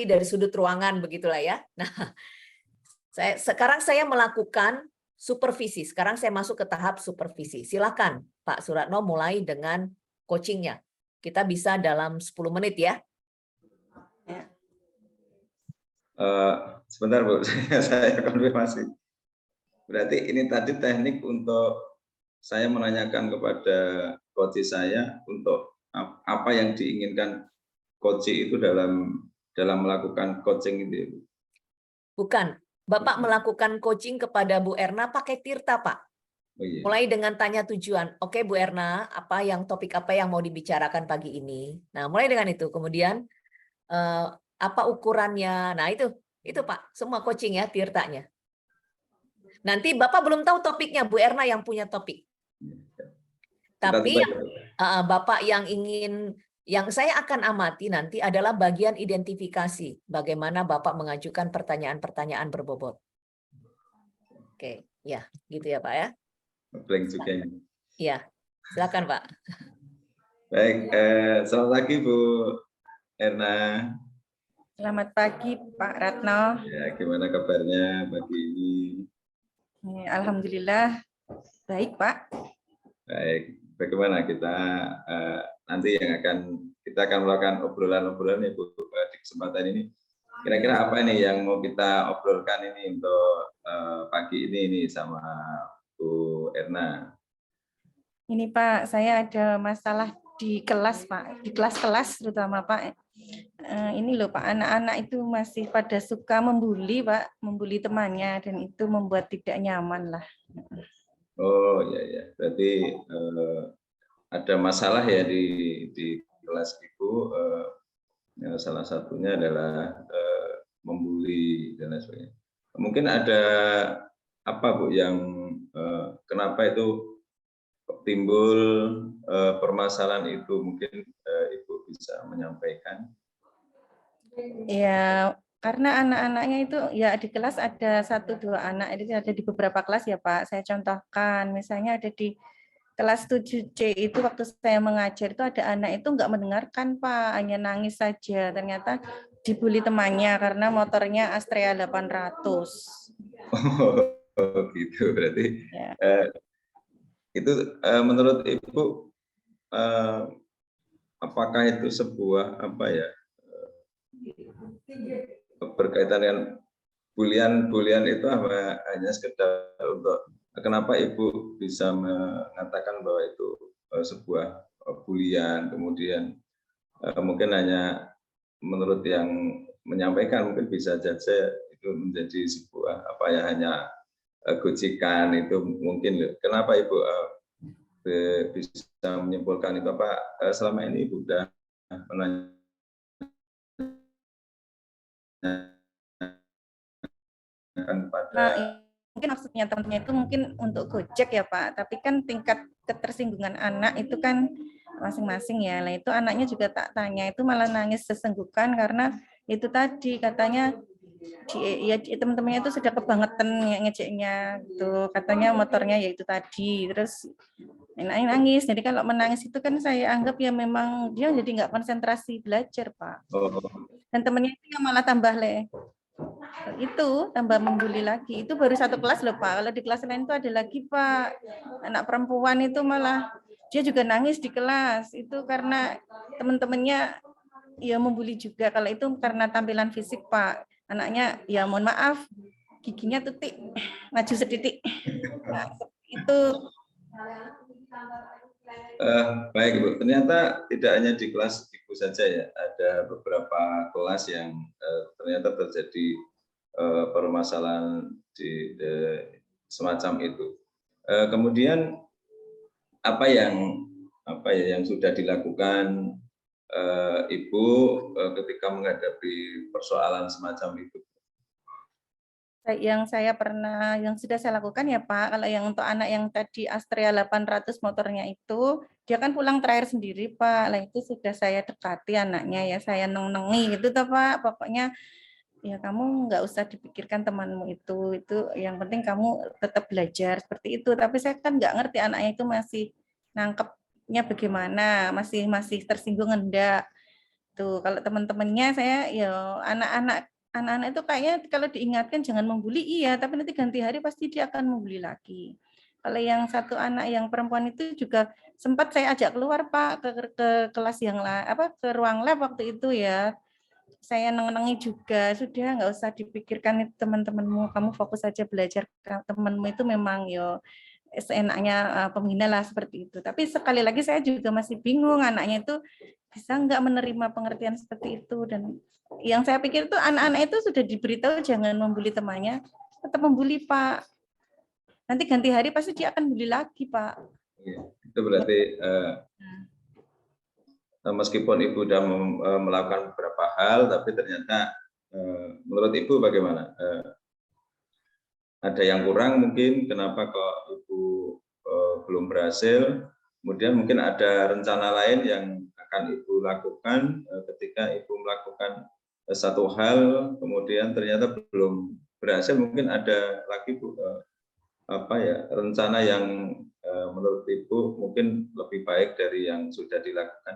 dari sudut ruangan begitulah ya. Nah, sekarang saya melakukan supervisi. Sekarang saya masuk ke tahap supervisi. Silakan Pak Suratno mulai dengan coachingnya. Kita bisa dalam 10 menit ya. Sebentar Bu, saya konfirmasi. Berarti ini tadi teknik untuk saya menanyakan kepada coach saya untuk apa yang diinginkan coach itu dalam melakukan coaching itu. Bukan. Bapak melakukan coaching kepada Bu Erna pakai Tirta, Pak. Oh, iya. Mulai dengan tanya tujuan. Oke, Bu Erna, topik apa yang mau dibicarakan pagi ini? Nah, mulai dengan itu. Kemudian apa ukurannya? Nah, itu Pak, semua coaching ya, Tirtanya. Nanti Bapak belum tahu topiknya, Bu Erna yang punya topik. Tapi Bapak yang saya akan amati nanti adalah bagian identifikasi, bagaimana Bapak mengajukan pertanyaan-pertanyaan berbobot. Oke, ya, gitu ya Pak ya. Blank juga ini. Ya, silakan Pak. Baik, selamat pagi Bu Erna. Selamat pagi Pak Ratno. Ya, gimana kabarnya pagi ini? Alhamdulillah baik Pak. Baik, bagaimana kita nanti yang kita akan melakukan obrolan-obrolan ya Bu di kesempatan ini. Kira-kira apa ini yang mau kita obrolkan ini untuk pagi ini sama Bu Erna? Ini Pak, saya ada masalah di kelas Pak, di kelas-kelas terutama Pak. Ini loh Pak, anak-anak itu masih pada suka membuli Pak, membuli temannya dan itu membuat tidak nyaman lah. Oh ya, berarti ada masalah ya di kelas Ibu. Salah satunya adalah membuli dan lain sebagainya. Mungkin ada apa Bu yang kenapa itu timbul permasalahan itu? Mungkin Ibu bisa menyampaikan. Ya, karena anak-anaknya itu ya di kelas ada 1-2 anak, itu ada di beberapa kelas ya Pak. Saya contohkan, misalnya ada di kelas 7C itu waktu saya mengajar itu ada anak itu nggak mendengarkan Pak, hanya nangis saja. Ternyata dibully temannya karena motornya Astrea 800. Oh gitu, berarti ya. Itu menurut Ibu apakah itu sebuah apa ya berkaitan dengan bulian itu apa hanya sekedar untuk kenapa Ibu bisa mengatakan bahwa itu sebuah bulian, kemudian mungkin hanya menurut yang menyampaikan mungkin bisa saja itu menjadi sebuah apa ya hanya gojekan itu mungkin. Kenapa Ibu bisa menyimpulkan itu? Apa selama ini Ibu sudah menanyakan pada mungkin maksudnya teman-temannya itu mungkin untuk Gojek ya Pak, tapi kan tingkat ketersinggungan anak itu kan masing-masing ya. Nah itu anaknya juga tak tanya itu malah nangis sesenggukan karena itu tadi katanya teman-temannya itu sudah kebangetan ngejeknya gitu, katanya motornya ya itu tadi, terus nangis. Jadi kalau menangis itu kan saya anggap ya memang dia jadi nggak konsentrasi belajar Pak. Dan temennya itu yang malah tambah itu tambah membuli lagi. Itu baru 1 kelas loh Pak. Kalau di kelas lain itu ada lagi Pak, anak perempuan itu malah dia juga nangis di kelas. Itu karena teman-temannya ya membuli juga. Kalau itu karena tampilan fisik Pak, anaknya ya mohon maaf giginya tutik, maju sedidik. Nah, itu baik Ibu, ternyata tidak hanya di kelas Ibu saja ya, ada beberapa kelas yang ternyata terjadi permasalahan semacam itu. Kemudian apa yang sudah dilakukan Ibu ketika menghadapi persoalan semacam itu? Yang sudah saya lakukan ya Pak, kalau yang untuk anak yang tadi Astrea 800 motornya itu, dia kan pulang terakhir sendiri Pak, lah itu sudah saya dekati anaknya ya, saya nengi gitu toh Pak, pokoknya ya kamu nggak usah dipikirkan temanmu itu yang penting kamu tetap belajar seperti itu. Tapi saya kan nggak ngerti anaknya itu masih nangkepnya bagaimana, masih tersinggung enggak. Tuh kalau teman-temannya saya ya anak-anak itu kayaknya kalau diingatkan jangan membuli iya, tapi nanti ganti hari pasti dia akan membuli lagi. Kalau yang satu anak yang perempuan itu juga sempat saya ajak keluar Pak ke kelas yang ke ruang lab waktu itu ya. Saya nengi juga, sudah nggak usah dipikirkan itu teman-temanmu, kamu fokus saja belajar. Temanmu itu memang yo seenaknya pembina lah seperti itu. Tapi sekali lagi saya juga masih bingung anaknya itu bisa nggak menerima pengertian seperti itu. Dan yang saya pikir itu anak-anak itu sudah diberitahu jangan membuli temannya, tetap membuli Pak. Nanti ganti hari pasti dia akan bully lagi Pak. Itu berarti meskipun Ibu sudah melakukan beberapa hal, tapi ternyata menurut Ibu bagaimana? Ada yang kurang mungkin, kenapa kok Ibu belum berhasil? Kemudian mungkin ada rencana lain yang akan Ibu lakukan ketika Ibu melakukan satu hal, kemudian ternyata belum berhasil, mungkin ada lagi Bu, rencana yang menurut Ibu mungkin lebih baik dari yang sudah dilakukan?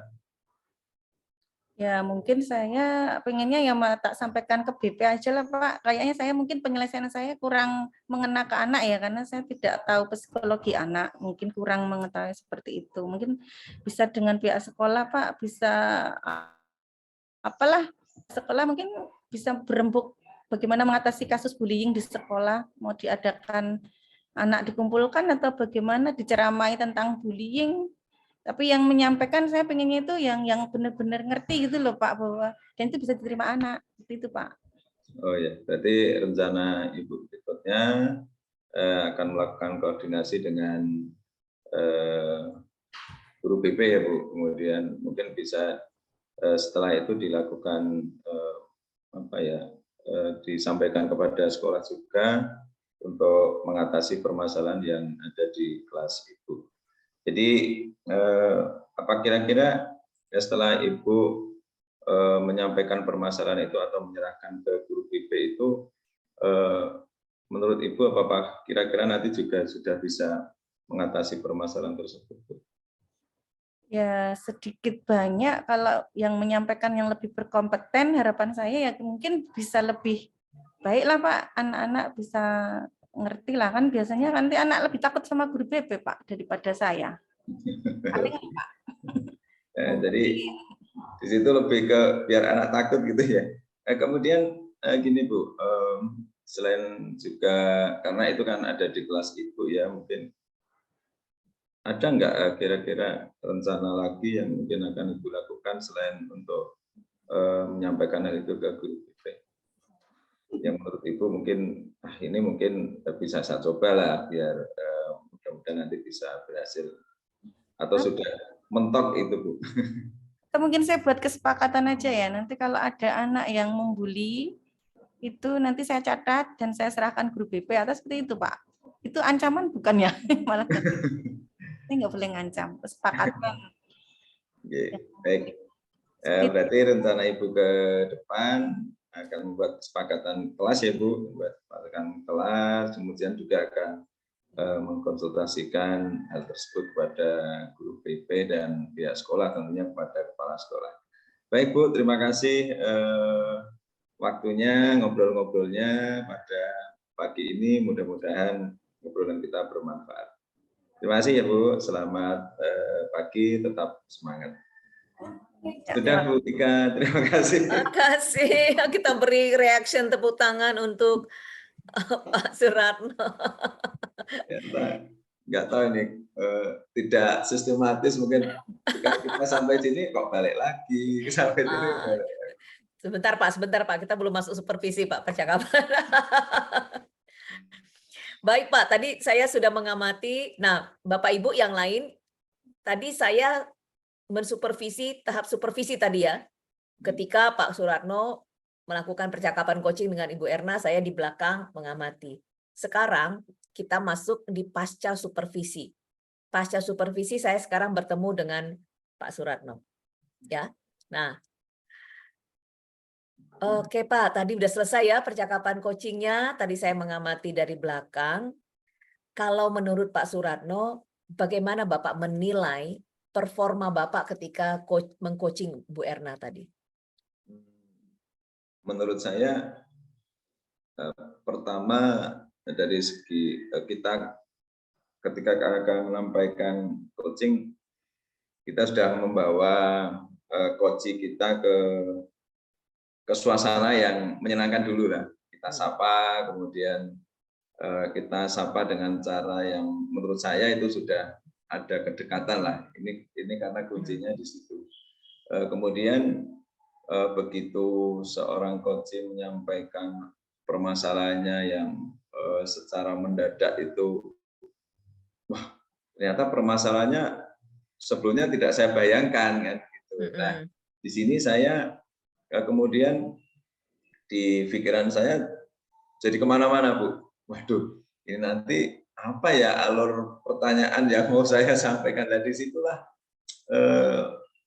Ya, mungkin saya pengennya ya malah tak sampaikan ke BP aja lah, Pak. Kayaknya saya mungkin penyelesaian saya kurang mengena ke anak ya, karena saya tidak tahu psikologi anak. Mungkin kurang mengetahui seperti itu. Mungkin bisa dengan pihak sekolah, Pak, bisa apalah, sekolah mungkin bisa berembuk bagaimana mengatasi kasus bullying di sekolah. Mau diadakan anak dikumpulkan atau bagaimana diceramai tentang bullying. Tapi yang menyampaikan saya pengennya itu yang benar-benar ngerti gitu loh Pak, bahwa dan itu bisa diterima anak. Seperti itu Pak. Oh ya, berarti rencana Ibu berikutnya akan melakukan koordinasi dengan guru BP ya Bu. Kemudian mungkin bisa setelah itu dilakukan disampaikan kepada sekolah juga untuk mengatasi permasalahan yang ada di kelas Ibu. Jadi apa kira-kira setelah Ibu menyampaikan permasalahan itu atau menyerahkan ke guru BP itu, menurut Ibu apakah kira-kira nanti juga sudah bisa mengatasi permasalahan tersebut? Ya sedikit banyak kalau yang menyampaikan yang lebih berkompeten, harapan saya ya mungkin bisa lebih baik lah Pak, anak-anak bisa ngerti lah, kan biasanya nanti anak lebih takut sama guru BP Pak daripada saya. Paling Pak. Jadi di situ lebih ke biar anak takut gitu ya. Kemudian gini Bu, selain juga karena itu kan ada di kelas Ibu ya, mungkin ada nggak kira-kira rencana lagi yang mungkin akan Ibu lakukan selain untuk menyampaikan hal itu ke guru BP? Yang menurut Ibu mungkin ini mungkin bisa saya coba lah biar mudah-mudahan nanti bisa berhasil atau sudah mentok itu Bu. Atau mungkin saya buat kesepakatan aja ya, nanti kalau ada anak yang membuli itu nanti saya catat dan saya serahkan guru BP atau seperti itu Pak. Itu ancaman bukan ya? Malah ini nggak boleh ngancam, kesepakatan. Oke, baik. Berarti rencana Ibu ke depan akan membuat kesepakatan kelas ya Bu, membuat kesepakatan kelas, kemudian juga akan mengkonsultasikan hal tersebut kepada guru BP dan pihak sekolah, tentunya kepada kepala sekolah. Baik Bu, terima kasih waktunya, ngobrol-ngobrolnya pada pagi ini, mudah-mudahan ngobrolan kita bermanfaat. Terima kasih ya Bu, selamat pagi, tetap semangat. Sudah Bu Tika, terima kasih. Terima kasih. Kita beri reaction tepuk tangan untuk Pak Suratno. Nggak tahu ini tidak sistematis, mungkin kita sampai sini kok balik lagi sampai sini. Sebentar Pak, kita belum masuk supervisi Pak percakapan. Baik Pak, tadi saya sudah mengamati. Nah, Bapak Ibu yang lain, tadi saya mensupervisi tahap supervisi tadi ya. Ketika Pak Suratno melakukan percakapan coaching dengan Ibu Erna, saya di belakang mengamati. Sekarang kita masuk di pasca supervisi. Pasca supervisi saya sekarang bertemu dengan Pak Suratno. Ya. Nah, oke Pak, tadi udah selesai ya percakapan coachingnya. Tadi saya mengamati dari belakang. Kalau menurut Pak Suratno, bagaimana Bapak menilai performa Bapak ketika mengcoaching Bu Erna tadi? Menurut saya, pertama dari segi kita ketika akan menyampaikan coaching, kita sudah membawa coaching kita ke suasana yang menyenangkan dulu lah. Kita sapa, kemudian kita sapa dengan cara yang menurut saya itu sudah ada kedekatan lah. Ini karena kuncinya di situ. Kemudian begitu seorang coaching menyampaikan permasalahannya yang secara mendadak itu, wah ternyata permasalahannya sebelumnya tidak saya bayangkan kan gitu. Nah, di sini saya kemudian di pikiran saya jadi kemana-mana Bu. Waduh, ini nanti apa ya alur pertanyaan yang mau saya sampaikan dari situlah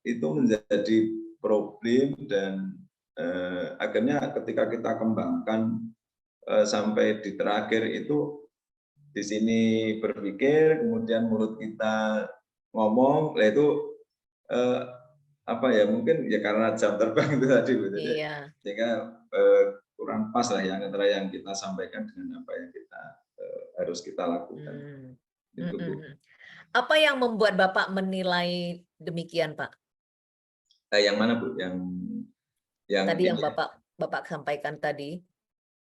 itu menjadi problem dan akhirnya ketika kita kembangkan sampai di terakhir itu di sini berpikir, kemudian mulut kita ngomong, lah itu apa ya, mungkin ya karena jam terbang itu tadi, Bu. Jadi, Iya. sehingga kurang pas lah yang antara yang kita sampaikan dengan apa yang kita harus kita lakukan. Itu, Bu. Apa yang membuat Bapak menilai demikian, Pak? Yang mana, Bu? Yang Tadi yang ini ya? Bapak sampaikan tadi,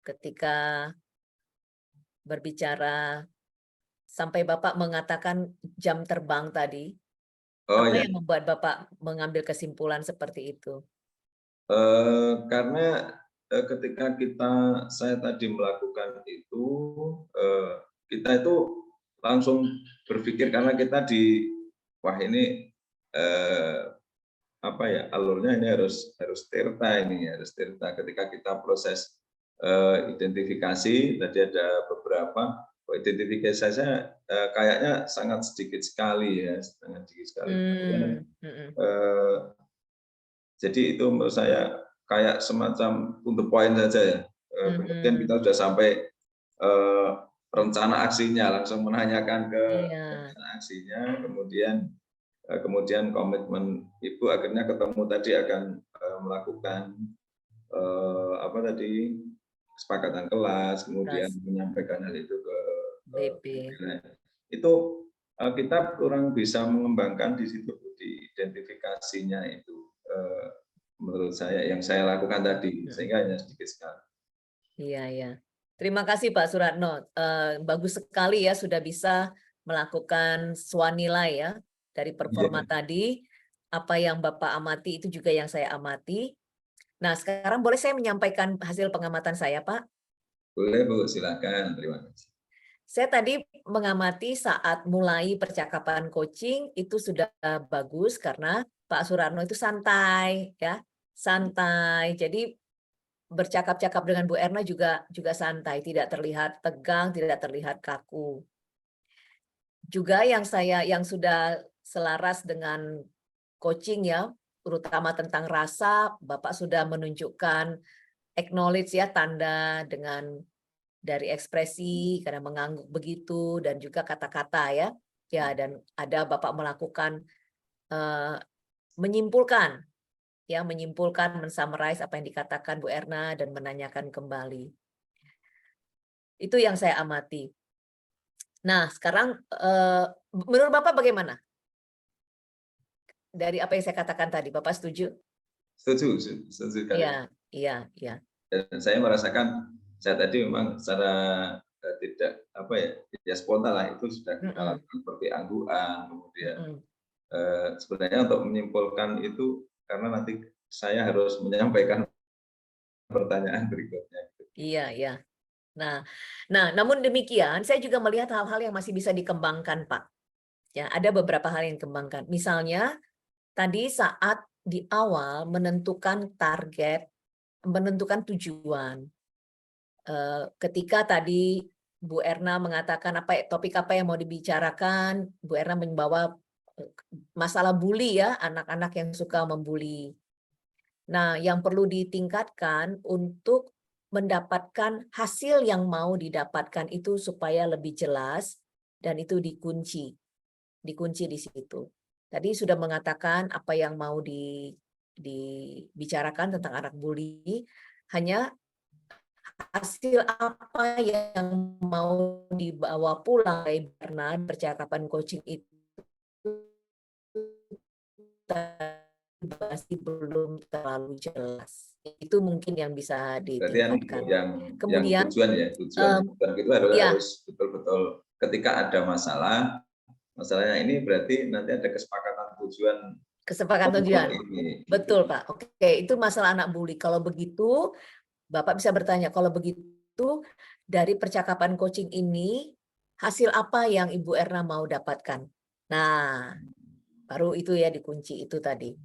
ketika berbicara sampai Bapak mengatakan jam terbang tadi, Oh apa ya, yang membuat Bapak mengambil kesimpulan seperti itu? karena ketika saya tadi melakukan itu, kita itu langsung berpikir karena kita wah ini apa ya, alurnya ini harus tirta ini, harus tirta. Ketika kita proses identifikasi, tadi ada beberapa identifikasi saya kayaknya sangat sedikit sekali ya, sangat sedikit sekali. Jadi itu menurut saya kayak semacam to the point saja ya. Kemudian kita sudah sampai rencana aksinya, langsung menanyakan ke rencana aksinya, kemudian komitmen Ibu akhirnya ketemu tadi akan melakukan apa tadi, kesepakatan kelas, kemudian menyampaikan hal itu ke BP. Itu kita kurang bisa mengembangkan di situ, di identifikasinya itu. Menurut saya yang saya lakukan tadi, sehingga hanya sedikit sekali. Iya, iya. Terima kasih Pak Suratno. Bagus sekali ya sudah bisa melakukan swanilai ya dari performa tadi. Apa yang Bapak amati itu juga yang saya amati. Nah, sekarang boleh saya menyampaikan hasil pengamatan saya, Pak? Boleh, Bu, silakan. Terima kasih. Saya tadi mengamati saat mulai percakapan coaching itu sudah bagus karena Pak Suratno itu santai ya, santai. Jadi bercakap-cakap dengan Bu Erna juga santai, tidak terlihat tegang, tidak terlihat kaku. Juga yang sudah selaras dengan coaching ya, terutama tentang rasa, Bapak sudah menunjukkan acknowledge ya, tanda dengan dari ekspresi karena mengangguk begitu dan juga kata-kata ya. Ya, dan ada Bapak melakukan menyimpulkan, mensummarize apa yang dikatakan Bu Erna dan menanyakan kembali. Itu yang saya amati. Nah, sekarang menurut Bapak bagaimana? Dari apa yang saya katakan tadi, Bapak setuju? Setuju sekali. Iya. Dan saya merasakan, saya tadi memang secara tidak spontan lah, itu sudah kita lakukan seperti angguan, kemudian sebenarnya untuk menyimpulkan itu karena nanti saya harus menyampaikan pertanyaan berikutnya. Iya. Nah, namun demikian saya juga melihat hal-hal yang masih bisa dikembangkan, Pak. Ya, ada beberapa hal yang dikembangkan. Misalnya tadi saat di awal menentukan target, menentukan tujuan. Ketika tadi Bu Erna mengatakan topik apa yang mau dibicarakan, Bu Erna membawa masalah bully ya, anak-anak yang suka membuli. Nah, yang perlu ditingkatkan untuk mendapatkan hasil yang mau didapatkan itu supaya lebih jelas dan itu dikunci di situ. Tadi sudah mengatakan apa yang mau dibicarakan tentang anak bully, hanya hasil apa yang mau dibawa pulang dari Bernard percakapan coaching itu masih belum terlalu jelas. Itu mungkin yang bisa ditingkatkan. Kemudian tujuan itu harus betul-betul ketika ada masalahnya ini berarti nanti ada kesepakatan tujuan. Betul Pak. Oke, itu masalah anak bully. Kalau begitu Bapak bisa bertanya, kalau begitu dari percakapan coaching ini hasil apa yang Ibu Erna mau dapatkan? Nah, baru itu ya dikunci itu tadi.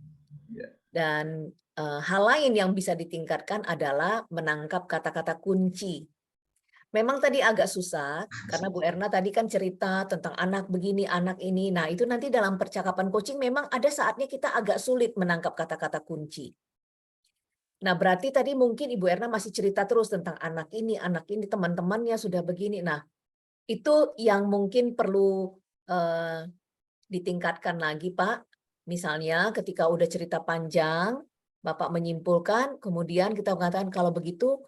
Dan hal lain yang bisa ditingkatkan adalah menangkap kata-kata kunci. Memang tadi agak susah karena Bu Erna tadi kan cerita tentang anak begini, anak ini. Nah, itu nanti dalam percakapan coaching memang ada saatnya kita agak sulit menangkap kata-kata kunci. Nah, berarti tadi mungkin Ibu Erna masih cerita terus tentang anak ini, teman-temannya sudah begini. Nah, Itu yang mungkin perlu ditingkatkan lagi, Pak. Misalnya ketika udah cerita panjang, Bapak menyimpulkan, kemudian kita mengatakan kalau begitu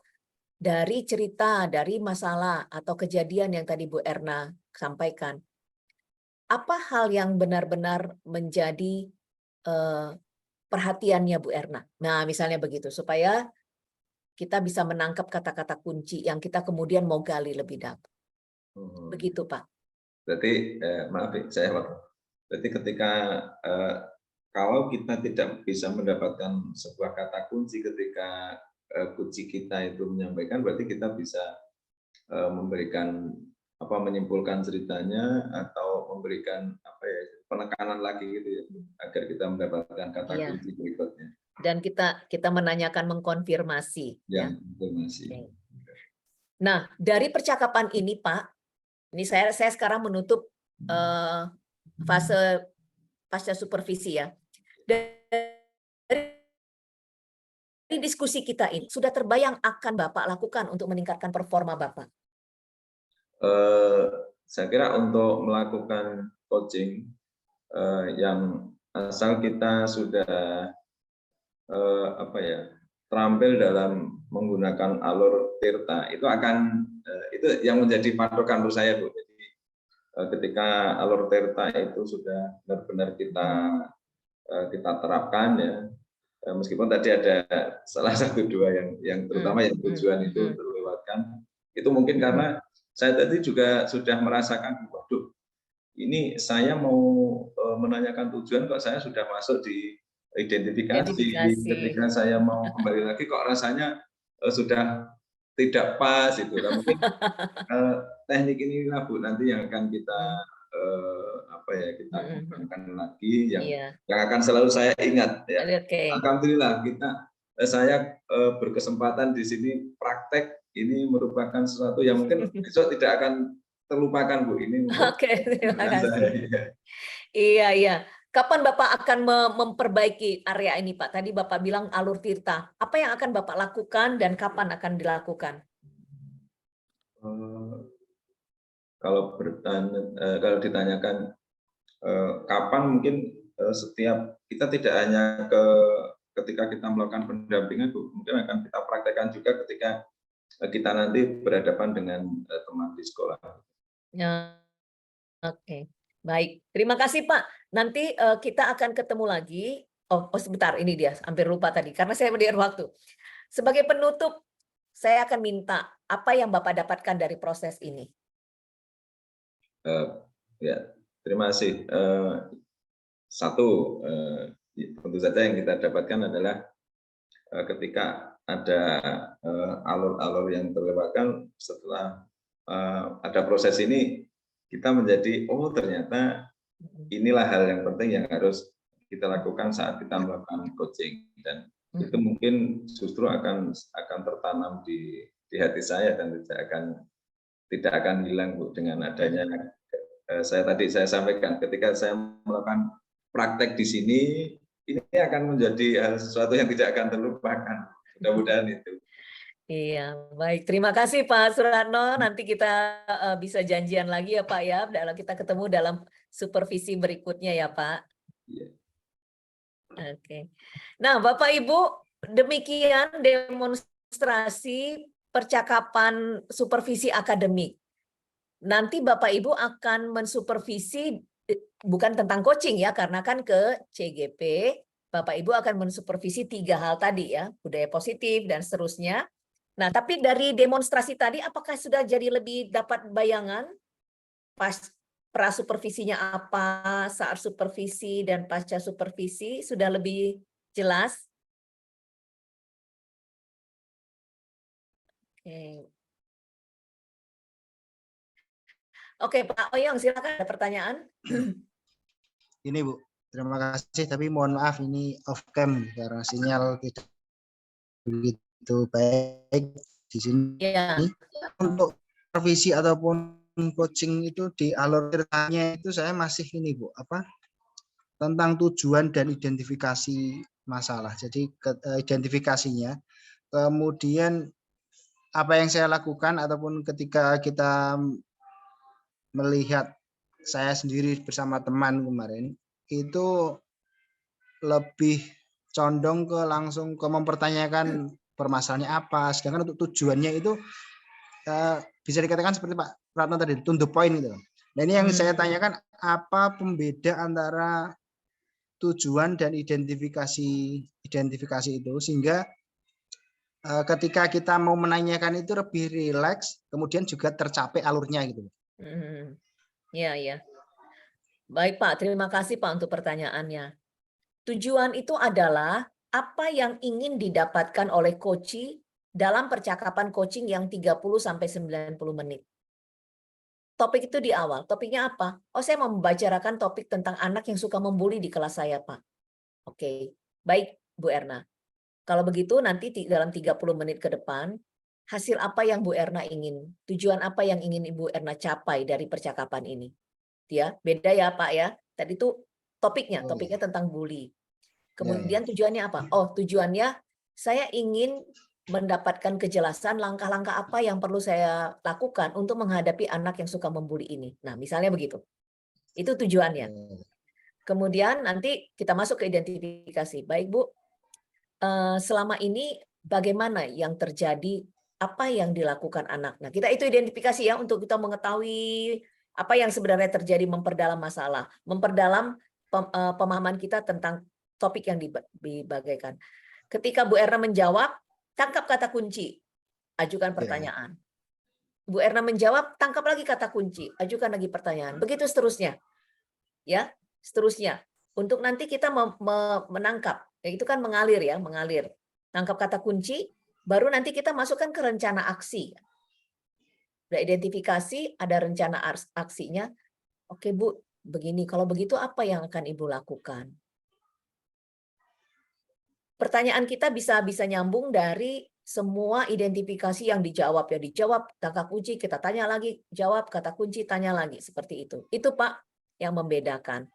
dari cerita, dari masalah atau kejadian yang tadi Bu Erna sampaikan, apa hal yang benar-benar menjadi perhatiannya Bu Erna? Nah, misalnya begitu, supaya kita bisa menangkap kata-kata kunci yang kita kemudian mau gali lebih dalam. Begitu, Pak. Berarti maaf saya potong. Berarti ketika kalau kita tidak bisa mendapatkan sebuah kata kunci ketika kunci kita itu menyampaikan, berarti kita bisa memberikan menyimpulkan ceritanya atau memberikan penekanan lagi gitu ya, agar kita mendapatkan kata kunci berikutnya. Dan kita menanyakan, mengkonfirmasi. Ya, konfirmasi. Nah, dari percakapan ini, Pak, ini saya sekarang menutup fase pasca supervisi ya. Dari diskusi kita ini, sudah terbayang akan Bapak lakukan untuk meningkatkan performa Bapak? Saya kira untuk melakukan coaching yang asal kita sudah terampil dalam menggunakan alur tirta, itu akan itu yang menjadi patokan menurut saya, Bu. Jadi ketika alur tirta itu sudah benar-benar kita terapkan ya, meskipun tadi ada salah satu dua yang terutama yang tujuan itu terlewatkan, itu mungkin karena saya tadi juga sudah merasakan, waduh, ini saya mau menanyakan tujuan kok saya sudah masuk di identifikasi. Ketika saya mau kembali lagi kok rasanya sudah tidak pas itu. Nah, mungkin teknik inilah Bu nanti yang akan kita kita kembangkan lagi, yang akan selalu saya ingat ya. Alhamdulillah saya berkesempatan di sini praktek, ini merupakan sesuatu yang mungkin besok tidak akan terlupakan, Bu. Ini terima kasih. Iya. Kapan Bapak akan memperbaiki area ini, Pak? Tadi Bapak bilang alur tirta. Apa yang akan Bapak lakukan dan kapan akan dilakukan? Kalau ditanyakan kapan, mungkin setiap kita tidak hanya ketika kita melakukan pendampingan, Bu, mungkin akan kita praktekkan juga ketika kita nanti berhadapan dengan teman di sekolah. Oke. Baik, terima kasih Pak. Nanti kita akan ketemu lagi. Oh sebentar, ini dia, hampir lupa tadi karena saya melihat waktu. Sebagai penutup, saya akan minta apa yang Bapak dapatkan dari proses ini. Ya, terima kasih. Satu, tentu saja yang kita dapatkan adalah ketika ada alur-alur yang terlewatkan setelah ada proses ini, kita menjadi ternyata inilah hal yang penting yang harus kita lakukan saat kita melakukan coaching, dan itu mungkin justru akan tertanam di hati saya dan tidak akan hilang, Bu, dengan adanya saya sampaikan ketika saya melakukan praktek di sini, ini akan menjadi sesuatu yang tidak akan terlupakan. Mudah-mudahan itu. Iya, baik. Terima kasih Pak Suratno. Nanti kita bisa janjian lagi ya Pak ya. Kita ketemu dalam supervisi berikutnya ya Pak. Iya. Oke. Nah, Bapak Ibu, demikian demonstrasi percakapan supervisi akademik. Nanti Bapak Ibu akan mensupervisi bukan tentang coaching ya, karena kan ke CGP Bapak Ibu akan mensupervisi 3 hal tadi ya, budaya positif dan seterusnya. Nah, tapi dari demonstrasi tadi, apakah sudah jadi lebih dapat bayangan pas prasupervisinya apa, saat supervisi dan pasca supervisi sudah lebih jelas? Oke, Pak Oyong, silakan ada pertanyaan. Ini Bu, terima kasih, tapi mohon maaf ini off cam karena sinyal tidak begitu baik di sini. Ya. Untuk revisi ataupun coaching itu di alur ceritanya itu saya masih ini Bu, tentang tujuan dan identifikasi masalah. Jadi identifikasinya, kemudian apa yang saya lakukan ataupun ketika kita melihat saya sendiri bersama teman kemarin itu lebih condong ke langsung ke mempertanyakan permasalahannya apa, sedangkan untuk tujuannya itu bisa dikatakan seperti Pak Ratno tadi, to the point gitu. Nah ini yang saya tanyakan, apa pembeda antara tujuan dan identifikasi itu, sehingga ketika kita mau menanyakan itu lebih rileks, kemudian juga tercapai alurnya gitu. Ya, ya. Baik Pak, terima kasih Pak untuk pertanyaannya. Tujuan itu adalah apa yang ingin didapatkan oleh coachee dalam percakapan coaching yang 30-90 menit. Topik itu di awal. Topiknya apa? Oh, saya mau membicarakan topik tentang anak yang suka membuli di kelas saya, Pak. Oke, baik Bu Erna. Kalau begitu nanti dalam 30 menit ke depan, hasil apa yang Bu Erna ingin? Tujuan apa yang ingin Ibu Erna capai dari percakapan ini? Ya, beda ya Pak ya. Tadi itu topiknya tentang bully. Kemudian tujuannya apa? Oh, tujuannya saya ingin mendapatkan kejelasan langkah-langkah apa yang perlu saya lakukan untuk menghadapi anak yang suka membuli ini. Nah, misalnya begitu. Itu tujuannya. Kemudian nanti kita masuk ke identifikasi. Baik Bu, selama ini bagaimana yang terjadi, apa yang dilakukan anak. Nah, kita itu identifikasi ya untuk kita mengetahui apa yang sebenarnya terjadi, memperdalam masalah, memperdalam pemahaman kita tentang topik yang dibagaikan. Ketika Bu Erna menjawab, tangkap kata kunci, ajukan pertanyaan. Bu Erna menjawab, tangkap lagi kata kunci, ajukan lagi pertanyaan. Begitu seterusnya. Ya, seterusnya. Untuk nanti kita menangkap, ya itu kan mengalir ya, mengalir. Tangkap kata kunci, baru nanti kita masukkan ke rencana aksi. Udah identifikasi, ada rencana aksinya. Oke Bu, begini, kalau begitu apa yang akan Ibu lakukan? Pertanyaan kita bisa nyambung dari semua identifikasi yang dijawab. Ya dijawab, kata kunci, kita tanya lagi, jawab, kata kunci, tanya lagi. Seperti itu. Itu Pak yang membedakan.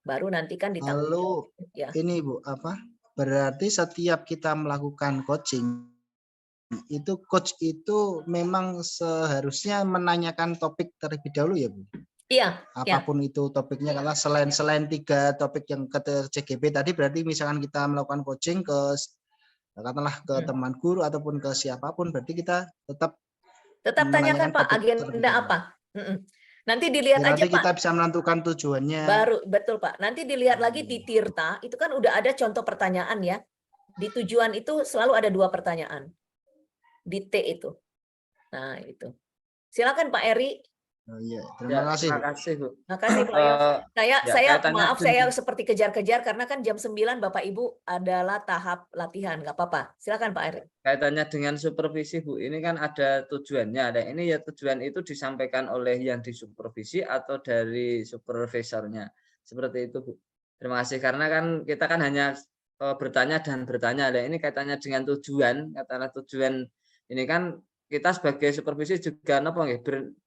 Baru nanti kan ditanggung jawab. Ya. Ini Bu, berarti setiap kita melakukan coaching, itu coach itu memang seharusnya menanyakan topik terlebih dahulu ya Bu? Iya. Apapun itu topiknya, karena selain 3 topik yang kata CGP tadi, berarti misalkan kita melakukan coaching ke katakanlah ke teman guru ataupun ke siapapun, berarti kita tetap tanyakan Pak agenda apa. Nanti dilihat aja Pak. Kita bisa menentukan tujuannya. Baru betul Pak. Nanti dilihat lagi di Tirta, itu kan udah ada contoh pertanyaan ya. Di tujuan itu selalu ada 2 pertanyaan. Di T itu. Nah, itu. Silakan Pak Eri. Oh iya, terima kasih. Terima kasih, Bu. Terima kasih Pak saya maaf saya seperti kejar-kejar karena kan jam 9 Bapak Ibu adalah tahap latihan, nggak apa-apa. Silakan Pak Eri. Kaitannya dengan supervisi, Bu, ini kan ada tujuannya. Ada ini ya, tujuan itu disampaikan oleh yang disupervisi atau dari supervisornya. Seperti itu, Bu. Terima kasih. Karena kan kita kan hanya bertanya dan bertanya. Ada ini kaitannya dengan tujuan. Katakanlah tujuan ini kan kita sebagai supervisi juga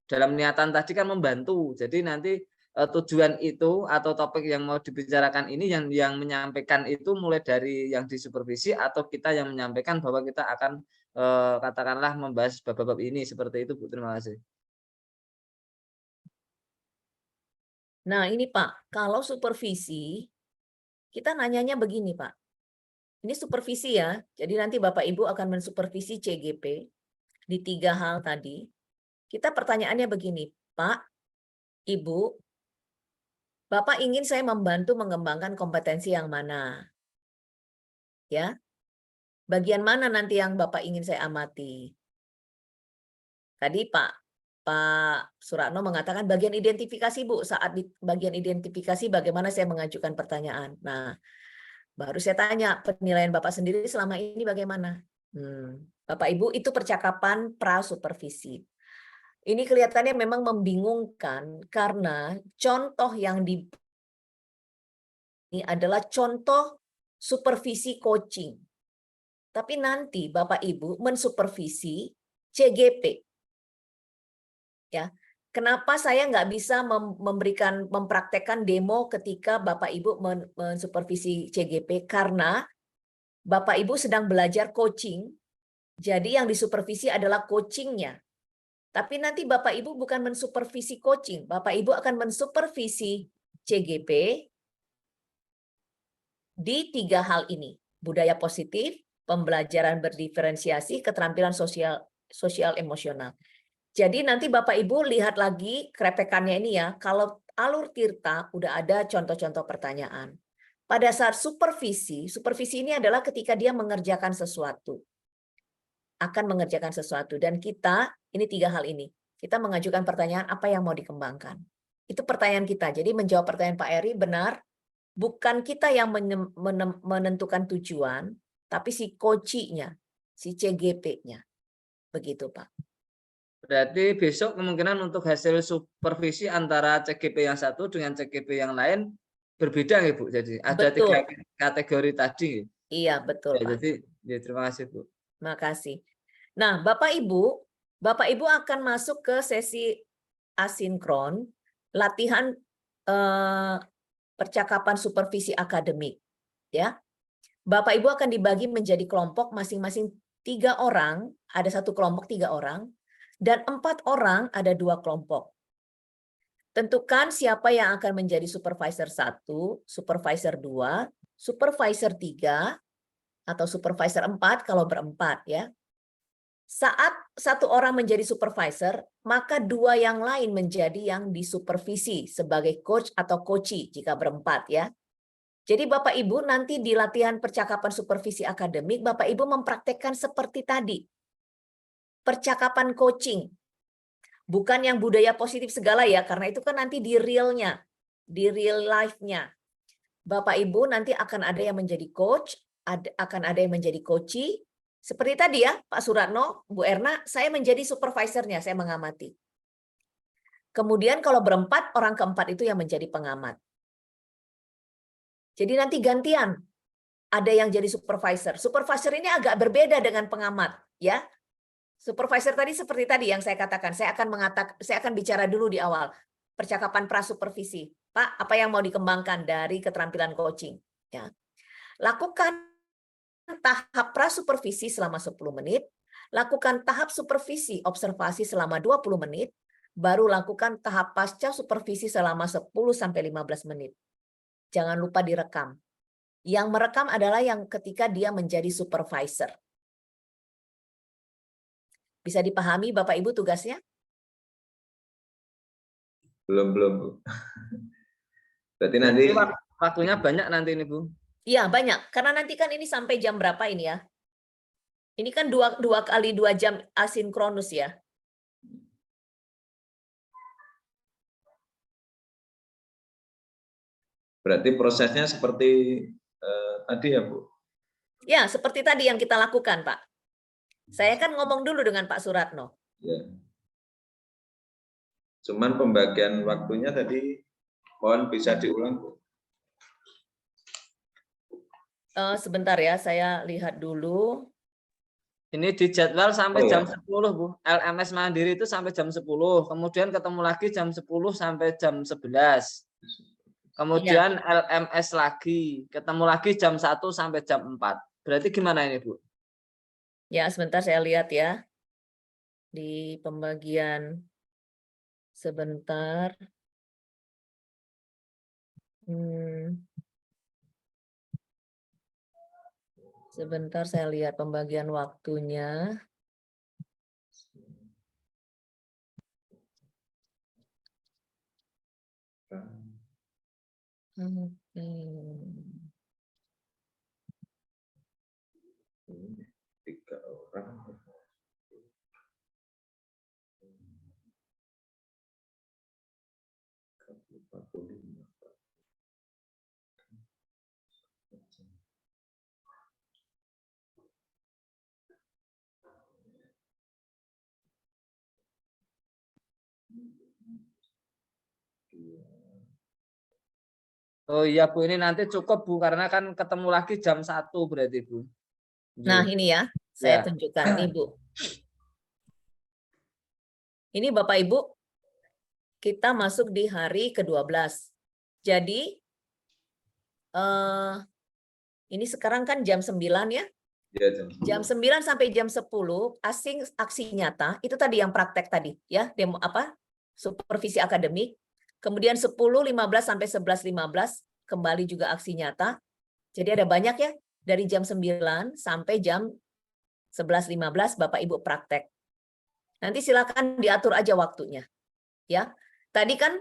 dalam niatan tadi kan membantu. Jadi nanti tujuan itu atau topik yang mau dibicarakan ini yang menyampaikan itu mulai dari yang disupervisi atau kita yang menyampaikan bahwa kita akan katakanlah membahas bab-bab ini, seperti itu Bu. Terima kasih. Nah ini Pak, kalau supervisi kita nanyanya begini Pak. Ini supervisi ya. Jadi nanti Bapak Ibu akan mensupervisi CGP di 3 hal tadi. Kita pertanyaannya begini, Pak, Ibu, Bapak ingin saya membantu mengembangkan kompetensi yang mana? Ya. Bagian mana nanti yang Bapak ingin saya amati? Tadi Pak Suratno mengatakan bagian identifikasi, Bu. Saat di bagian identifikasi bagaimana saya mengajukan pertanyaan. Nah, baru saya tanya penilaian Bapak sendiri selama ini bagaimana? Bapak Ibu, itu percakapan pra-supervisi. Ini kelihatannya memang membingungkan karena contoh yang ini adalah contoh supervisi coaching. Tapi nanti Bapak Ibu mensupervisi CGP. Ya, kenapa saya nggak bisa mempraktekkan demo ketika Bapak Ibu mensupervisi CGP? Karena Bapak Ibu sedang belajar coaching, jadi yang disupervisi adalah coachingnya. Tapi nanti Bapak Ibu bukan mensupervisi coaching, Bapak Ibu akan mensupervisi CGP di 3 hal ini. Budaya positif, pembelajaran berdiferensiasi, keterampilan sosial emosional. Jadi nanti Bapak Ibu lihat lagi kerepekannya ini ya, kalau alur Tirta udah ada contoh-contoh pertanyaan. Pada saat supervisi ini adalah ketika dia mengerjakan sesuatu. Akan mengerjakan sesuatu. Dan kita, ini 3 hal ini. Kita mengajukan pertanyaan apa yang mau dikembangkan. Itu pertanyaan kita. Jadi menjawab pertanyaan Pak Eri benar, bukan kita yang menentukan tujuan, tapi si coaching-nya, si CGP-nya. Begitu Pak. Berarti besok kemungkinan untuk hasil supervisi antara CGP yang satu dengan CGP yang lain berbeda ya Bu. Jadi ada Betul. 3 kategori tadi. Iya, betul Ya, Pak. jadi ya, terima kasih Bu. Makasih. Nah, Bapak Ibu akan masuk ke sesi asinkron, latihan percakapan supervisi akademik, ya. Bapak Ibu akan dibagi menjadi kelompok masing-masing 3 orang, ada satu kelompok 3 orang, dan 4 orang ada 2 kelompok. Tentukan siapa yang akan menjadi supervisor 1, supervisor 2, supervisor 3, atau supervisor 4 kalau berempat ya. Saat satu orang menjadi supervisor, maka 2 yang lain menjadi yang disupervisi sebagai coach atau coachee jika berempat ya. Jadi Bapak Ibu nanti di latihan percakapan supervisi akademik, Bapak Ibu mempraktekkan seperti tadi. Percakapan coaching. Bukan yang budaya positif segala ya, karena itu kan nanti di realnya, di real life-nya. Bapak Ibu nanti akan ada yang menjadi coach, akan ada yang menjadi coachee. Seperti tadi ya, Pak Suratno, Bu Erna, saya menjadi supervisornya, saya mengamati. Kemudian kalau berempat, orang keempat itu yang menjadi pengamat. Jadi nanti gantian, ada yang jadi supervisor. Supervisor ini agak berbeda dengan pengamat, ya. Supervisor tadi seperti tadi yang saya katakan, saya akan bicara dulu di awal percakapan prasupervisi. Pak, apa yang mau dikembangkan dari keterampilan coaching? Ya. Lakukan tahap prasupervisi selama 10 menit, lakukan tahap supervisi observasi selama 20 menit, baru lakukan tahap pasca supervisi selama 10-15 menit. Jangan lupa direkam. Yang merekam adalah yang ketika dia menjadi supervisor. Bisa dipahami Bapak Ibu tugasnya? Belum Bu. Berarti nanti Waktunya banyak nanti ini Bu. Iya banyak, karena nanti kan ini sampai jam berapa ini ya? Ini kan 2 kali 2 jam asinkronus ya. berarti prosesnya seperti tadi ya Bu. Ya, seperti tadi yang kita lakukan, Pak. Saya kan ngomong dulu dengan Pak Suratno. Ya. Cuman pembagian waktunya tadi mohon bisa diulang Bu. Sebentar ya, saya lihat dulu. Ini di jadwal sampai Oh, jam ya. 10 Bu. LMS Mandiri itu sampai jam 10. Kemudian ketemu lagi jam 10 sampai jam 11. Kemudian LMS lagi. Ketemu lagi jam 1 sampai jam 4. Berarti gimana ini Bu? Ya, sebentar saya lihat ya. Di pembagian sebentar. Sebentar saya lihat pembagian waktunya. Tiga orang. Oh iya Bu, ini nanti cukup Bu, karena kan ketemu lagi jam 1 berarti Bu. Nah ini ya, saya tunjukkan nih Bu. Ini Bapak Ibu, kita masuk di hari ke-12. Jadi, ini sekarang kan jam 9 ya. Ya, Jam 9 sampai jam 10 aksi nyata itu tadi yang praktek tadi ya, demo supervisi akademik. Kemudian 10.15 sampai 11.15 kembali juga aksi nyata. Jadi ada banyak ya, dari jam 9 sampai jam 11.15 Bapak Ibu praktek. Nanti silakan diatur aja waktunya. Ya. Tadi kan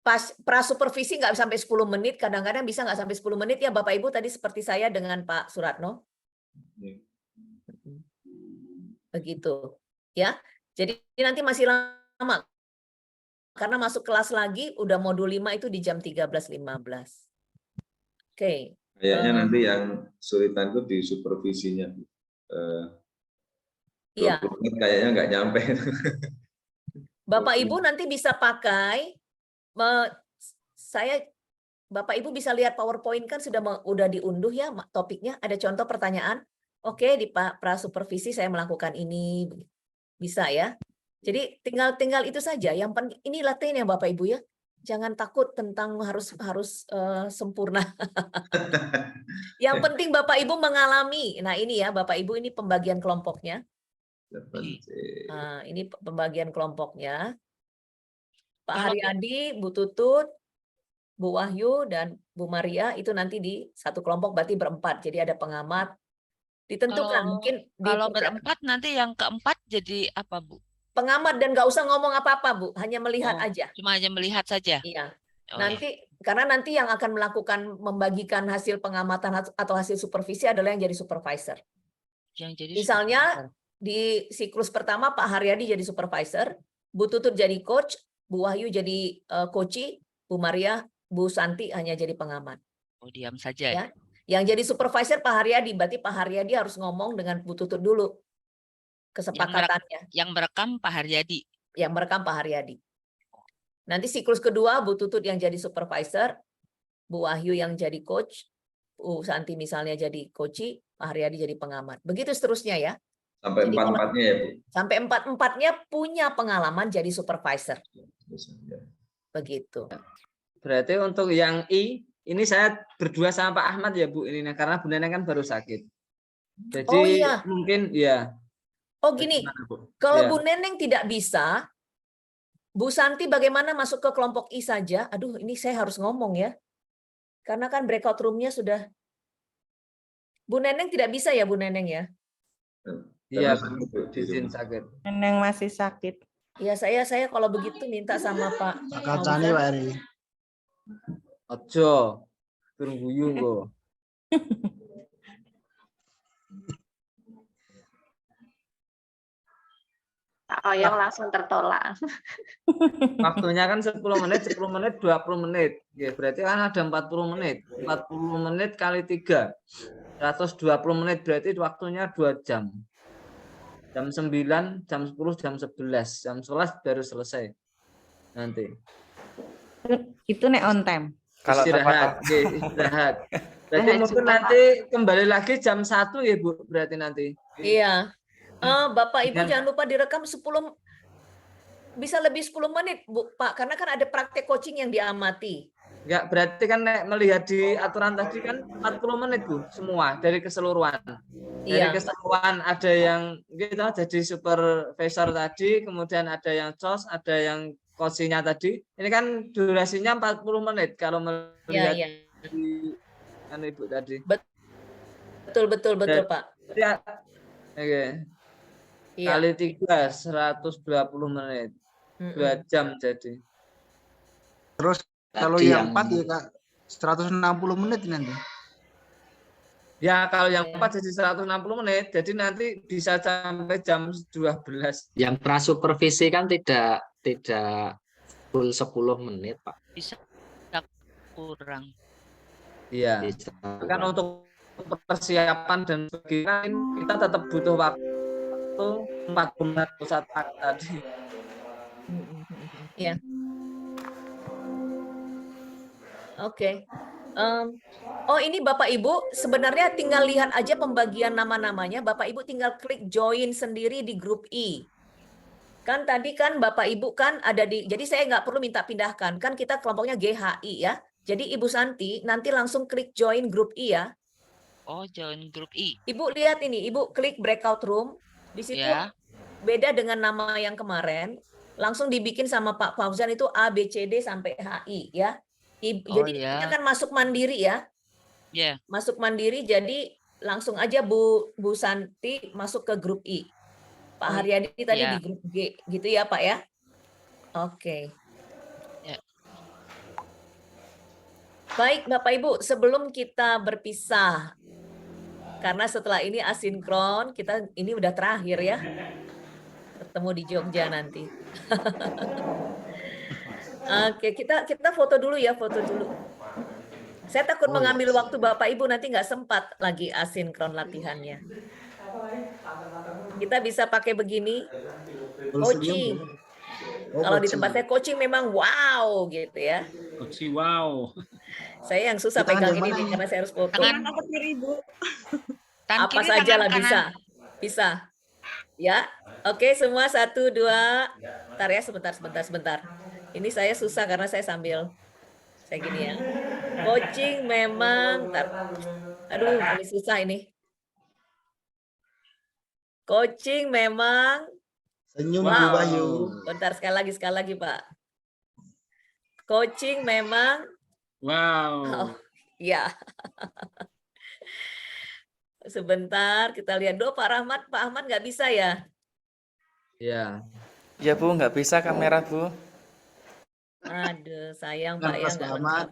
pas prasupervisi nggak sampai 10 menit, kadang-kadang bisa nggak sampai 10 menit ya Bapak Ibu, tadi seperti saya dengan Pak Suratno. Begitu. Ya. Jadi nanti masih lama. Karena masuk kelas lagi udah modul 5 itu di jam 13.15. Oke. Kayaknya nanti yang sulitan itu di supervisinya. Iya. 20 menit kayaknya nggak nyampe. Bapak Ibu nanti bisa pakai, Bapak Ibu bisa lihat PowerPoint kan udah diunduh ya topiknya, ada contoh pertanyaan. Oke, di prasupervisi saya melakukan ini, bisa ya. Jadi tinggal itu saja. Yang penting ini latihan ya Bapak Ibu ya. Jangan takut tentang harus sempurna. Yang penting Bapak Ibu mengalami. Nah ini ya Bapak Ibu, ini pembagian kelompoknya. Nah, ini pembagian kelompoknya. Pak Haryadi, Bu Tutut, Bu Wahyu, dan Bu Maria itu nanti di satu kelompok berarti berempat. Jadi ada pengamat. Ditentukan mungkin. Kalau berempat nanti yang keempat jadi apa Bu? Pengamat dan nggak usah ngomong apa-apa Bu, hanya melihat aja. Cuma hanya melihat saja. Iya. Karena nanti yang akan membagikan hasil pengamatan atau hasil supervisi adalah yang jadi supervisor. Misalnya di siklus pertama Pak Haryadi jadi supervisor, Bu Tutut jadi coach, Bu Wahyu jadi coachee, Bu Maria, Bu Santi hanya jadi pengamat. Oh, diam saja ya. Yang jadi supervisor Pak Haryadi, berarti Pak Haryadi harus ngomong dengan Bu Tutut dulu. Kesepakatannya. Yang merekam Pak Haryadi. Yang merekam Pak Haryadi. Nanti siklus kedua Bu Tutut yang jadi supervisor, Bu Wahyu yang jadi coach, Bu Santi misalnya jadi coachee, Pak Haryadi jadi pengamat. Begitu seterusnya ya. Sampai empat-empatnya ya Bu? Sampai empat-empatnya punya pengalaman jadi supervisor. Begitu. Berarti untuk yang I, ini saya berdua sama Pak Ahmad ya Bu, ini karena Bu Neneng kan baru sakit. Jadi mungkin ya. Oh gini, kalau Bu Neneng tidak bisa, Bu Santi bagaimana masuk ke kelompok I saja? Aduh, ini saya harus ngomong ya. Karena kan breakout room-nya sudah. Bu Neneng tidak bisa ya Bu Neneng ya? Iya, izin sakit. Neneng masih sakit. Ya saya kalau begitu minta sama Pak. Kacane Pak Eri. Ojo, turun guyu kok. Yang langsung tertolak. Waktunya kan 10 menit, 10 menit, 20 menit. Ya, berarti kan ada 40 menit. 40 menit kali 3. 120 menit berarti waktunya 2 jam. Jam 9, jam 10, jam 11. Jam 11 baru selesai. Nanti. Itu nek on time. Istirahat. Istirahat. Berarti mungkin nanti kembali lagi jam 1 ya Bu, berarti nanti. Iya. Bapak Ibu jangan lupa direkam 10, bisa lebih 10 menit Bu Pak, karena kan ada praktek coaching yang diamati. Enggak, berarti kan melihat di aturan tadi kan 40 menit Bu, semua dari keseluruhan. Dari keseluruhan ada yang kita jadi supervisor tadi, kemudian ada yang COS, ada yang coaching-nya tadi. Ini kan durasinya 40 menit kalau melihat di Ibu tadi. Betul Pak. Ya. Oke. Kali 3 120 menit. 2 jam jadi. Terus kalau yang 4 ya Kak 160 menit nanti. Ya kalau yang 4 jadi 160 menit, jadi nanti bisa sampai jam 12. Yang prasupervisi kan tidak full 10 menit Pak. Bisa kurang. Iya. Kan untuk persiapan dan sebagainya kita tetap butuh waktu 41 tadi. Ya. Oke. Oh ini Bapak Ibu sebenarnya tinggal lihat aja pembagian nama-namanya. Bapak Ibu tinggal klik join sendiri di grup I. Kan tadi kan Bapak Ibu kan ada di. Jadi saya nggak perlu minta pindahkan. Kan kita kelompoknya GHI ya. Jadi Ibu Santi nanti langsung klik join grup I ya. Oh, join grup I. Ibu lihat ini, Ibu klik breakout room. Di situ Ya. beda dengan nama yang kemarin. Langsung dibikin sama Pak Fauzan itu A, B, C, D sampai HI ya. Oh Jadi ya. kita kan masuk mandiri ya. Ya. Masuk mandiri, jadi langsung aja Bu Santi masuk ke grup I. Pak Oh, Haryadi tadi ya. di grup G, gitu ya Pak ya? Oke. Ya. Baik Bapak Ibu, sebelum kita berpisah, karena setelah ini asinkron, kita ini udah terakhir ya. Ketemu di Jogja nanti. Oke, kita foto dulu ya, foto dulu. Saya takut Oh, mengambil ya. waktu Bapak Ibu, nanti nggak sempat lagi asinkron latihannya. Kita bisa pakai begini, coaching. Oh, Kalau di coaching. tempat saya coaching memang wow gitu ya. Coach, wow. Saya yang susah Di tangan pegang yang ini mana nih, ini? karena saya harus foto. Tangan Apa kiri, saja tangan lah kanan. bisa. Bisa. Ya. Oke, semua 1, 2. Bentar ya, sebentar. Ini saya susah karena saya sambil saya gini ya. Coaching memang, aduh, ini susah ini. Coaching memang, Senyum wow. Bu Wahyu. Bentar, sekali lagi Pak. Coaching memang, Wow. ya. Sebentar, kita lihat dulu Pak Ahmad nggak bisa ya? Ya. Ya Bu, nggak bisa kamera Bu. Aduh, sayang Nah, Pak ya, Mas nggak Ahmad. lengkap.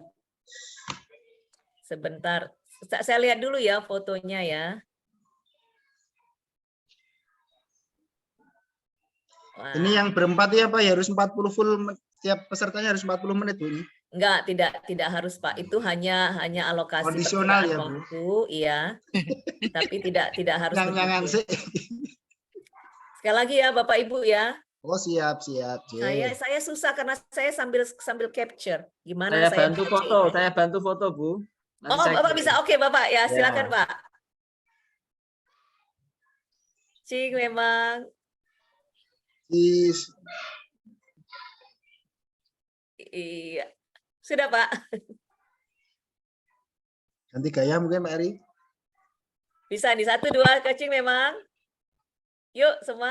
Sebentar, saya lihat dulu ya fotonya ya. Wah. Ini yang berempat ya Pak, ya harus 40 full, tiap pesertanya harus 40 menit Bu ini. Enggak, tidak harus Pak. Itu hanya alokasi Kondisional perkiraan ya, Bu. waktu, iya. Tapi tidak harus Nyang-nyangan begitu. sih. Sekali lagi ya Bapak Ibu ya. Oh, siap. Saya susah karena saya sambil capture. Gimana Saya saya bantu capture foto, ini? saya bantu foto, Bu. Nanti Oh, saya Bapak kirim. bisa. Oke, Bapak ya, Ya. silakan Pak. Cing memang iya. Sudah, Pak. Ganti gaya mungkin Pak Eri. Bisa nih 1, 2 coaching memang. Yuk semua.